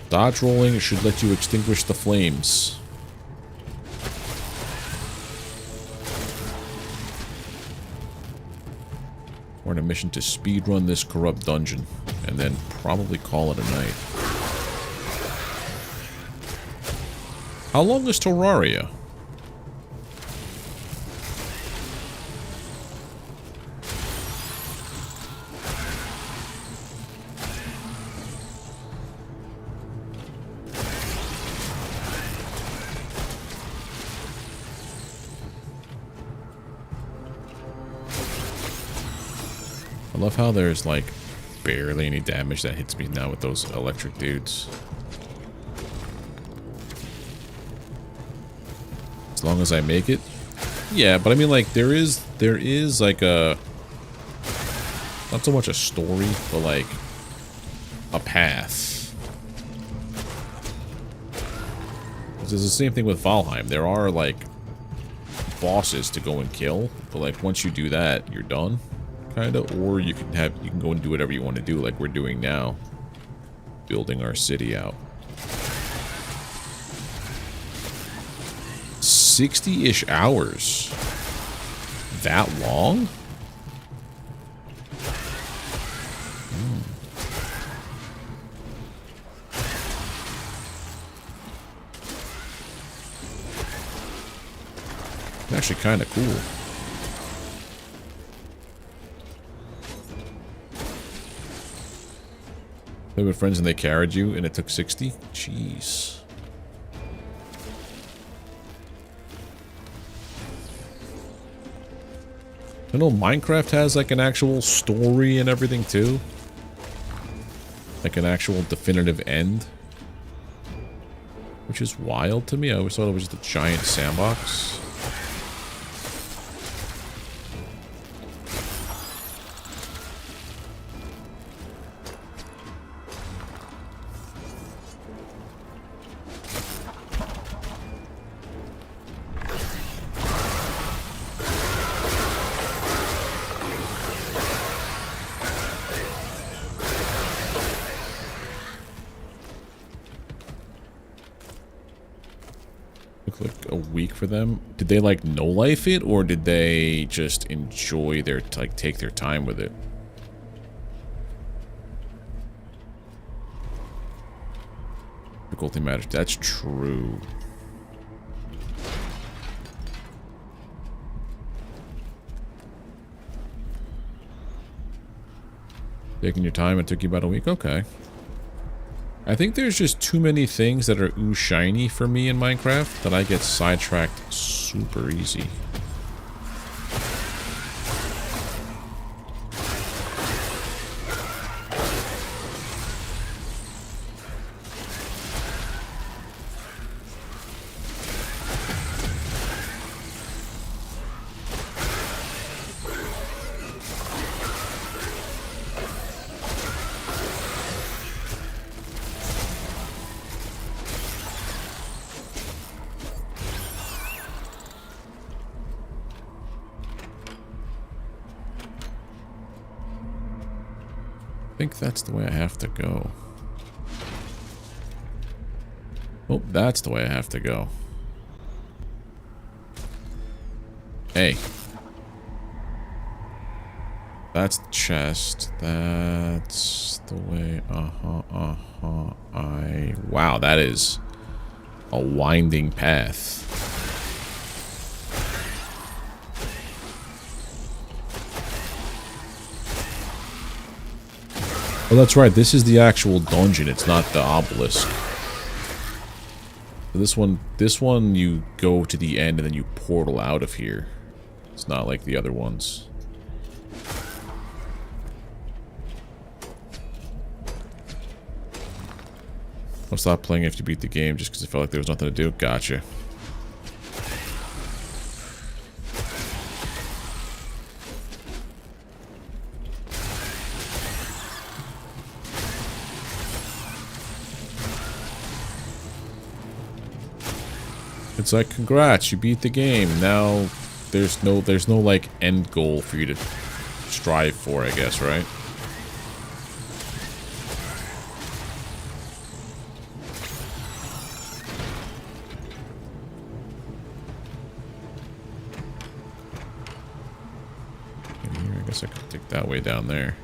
Speaker 1: Dodge rolling should let you extinguish the flames. We're on a mission to speedrun this corrupt dungeon, and then probably call it a night. How long is Terraria? I love how there's, like, barely any damage that hits me now with those electric dudes. As long as I make it. Yeah, but I mean, like, there is, like, a... not so much a story, but, like, a path. It's the same thing with Valheim. There are, like, bosses to go and kill, but, like, once you do that, you're done. Kinda, or you can go and do whatever you want to do, like we're doing now, building our city out. 60-ish hours. That long? Actually, kind of cool. Play with friends and they carried you and it took 60? Jeez. I know Minecraft has like an actual story and everything too. Like an actual definitive end. Which is wild to me. I always thought it was just a giant sandbox. Like a week for them. Did they like no life it, or did they just enjoy their like take their time with it? Difficulty matters. That's true. Taking your time, it took you about a week. Okay. I think there's just too many things that are ooh shiny for me in Minecraft that I get sidetracked super easy. think that's the way I have to go. Oh, that's the way I have to go. Hey. That's the chest. That's the way. Wow, that is a winding path. Oh, that's right. This is the actual dungeon. It's not the obelisk. This one, you go to the end and then you portal out of here. It's not like the other ones. I'll stop playing after you beat the game just because I felt like there was nothing to do. Gotcha. It's like, congrats, you beat the game. Now there's no like end goal for you to strive for, I guess, right? I guess I could take that way down there.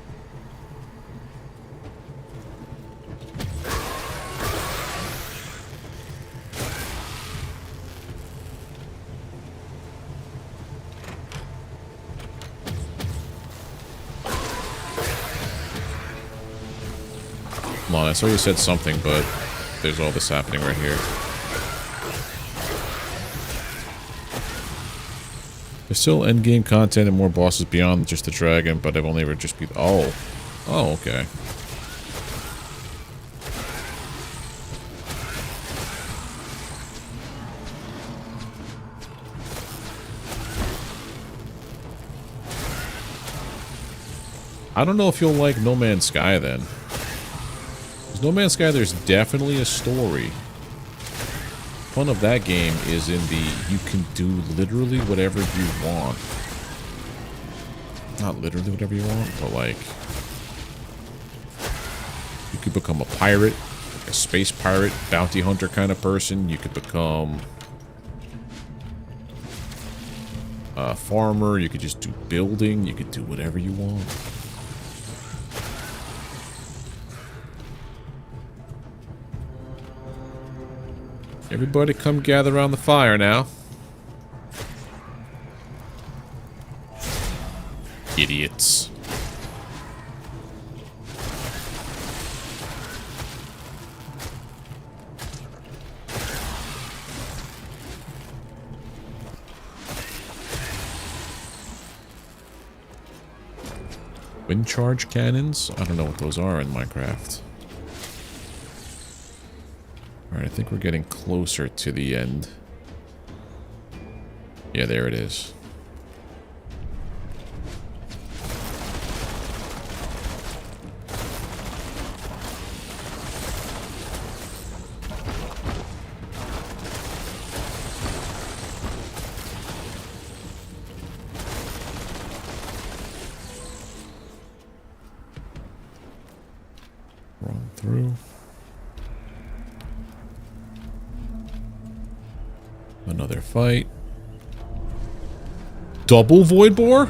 Speaker 1: Come on, I saw you said something, but there's all this happening right here. There's still endgame content and more bosses beyond just the dragon, but I've only ever just beat... Oh. Oh, okay. I don't know if you'll like No Man's Sky then. Because No Man's Sky, there's definitely a story. Fun of that game is in the you can do literally whatever you want. Not literally whatever you want, but like you could become a pirate, like a space pirate, bounty hunter kind of person. You could become a farmer. You could just do building. You could do whatever you want. Everybody come gather around the fire now. Idiots. Wind charge cannons? I don't know what those are in Minecraft. Alright, I think we're getting closer to the end. Yeah, there it is. Run through. Another fight. Double void boar?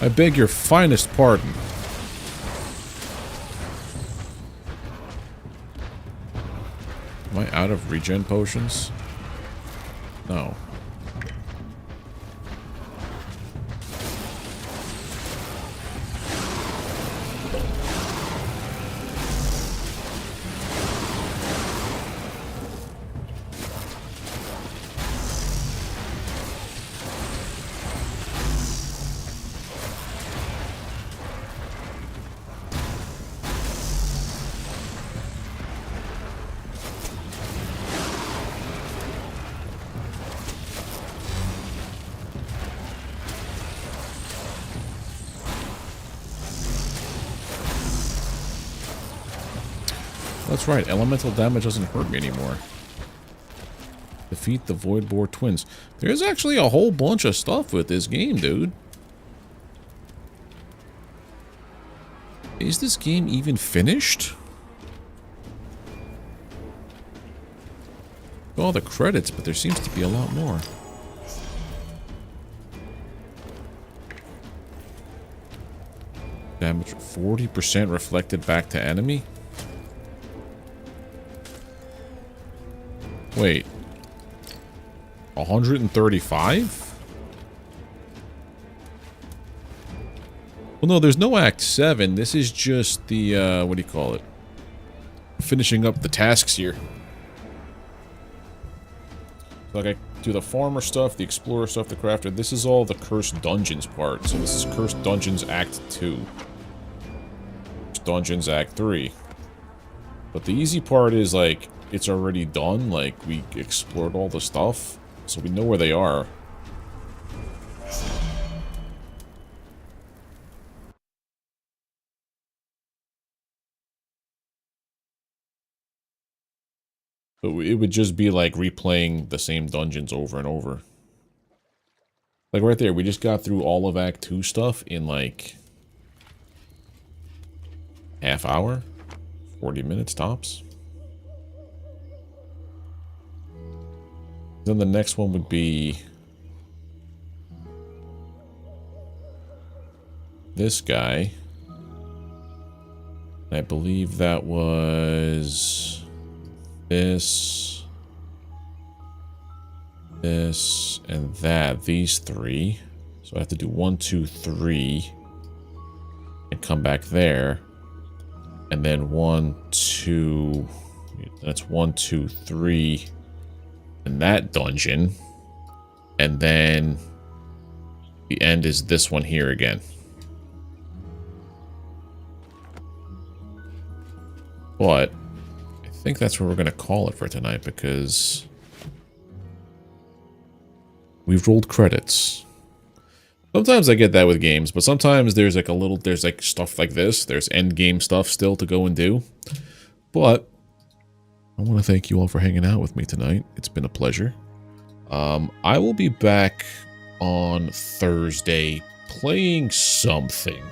Speaker 1: I beg your finest pardon. Am I out of regen potions? No. That's right, elemental damage doesn't hurt me anymore. Defeat the Void Boar twins. There's actually a whole bunch of stuff with this game, dude. Is this game even finished? All the credits, but there seems to be a lot more. Damage 40% reflected back to enemy? Wait. 135? Well, no, there's no Act 7. This is just the, what do you call it? Finishing up the tasks here. Like, I do the farmer stuff, the explorer stuff, the crafter. This is all the Cursed Dungeons part. So this is Cursed Dungeons Act 2. Cursed Dungeons Act 3. But the easy part is, like, it's already done. Like, we explored all the stuff. So we know where they are. So it would just be like replaying the same dungeons over and over. Like right there, we just got through all of Act 2 stuff in like half hour, 40 minutes tops. Then the next one would be this guy. I believe that was this, and that. These three. So I have to do 1, 2, 3, and come back there, and then 1, 2. That's 1, 2, 3, in that dungeon, and then the end is this one here again. But I think that's what we're going to call it for tonight, because we've rolled credits. Sometimes I get that with games, but sometimes there's like there's like stuff like this. There's end game stuff still to go and do. But I want to thank you all for hanging out with me tonight. It's been a pleasure. I will be back on Thursday playing something.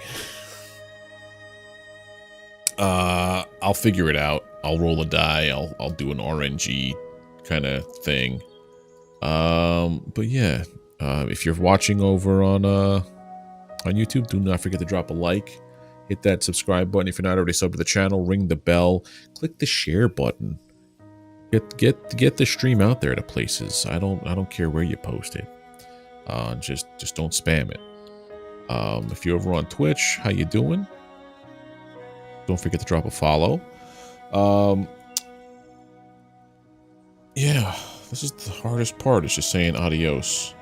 Speaker 1: I'll figure it out. I'll roll a die. I'll do an RNG kind of thing. But yeah, if you're watching over on YouTube, do not forget to drop a like. Hit that subscribe button if you're not already subbed to the channel. Ring the bell. Click the share button. Get the stream out there to places. I don't care where you post it. Just don't spam it. If you're over on Twitch, how you doing? Don't forget to drop a follow. Yeah, this is the hardest part. It's just saying adios.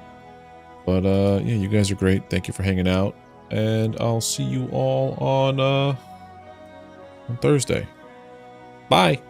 Speaker 1: But yeah, you guys are great. Thank you for hanging out, and I'll see you all on Thursday. Bye.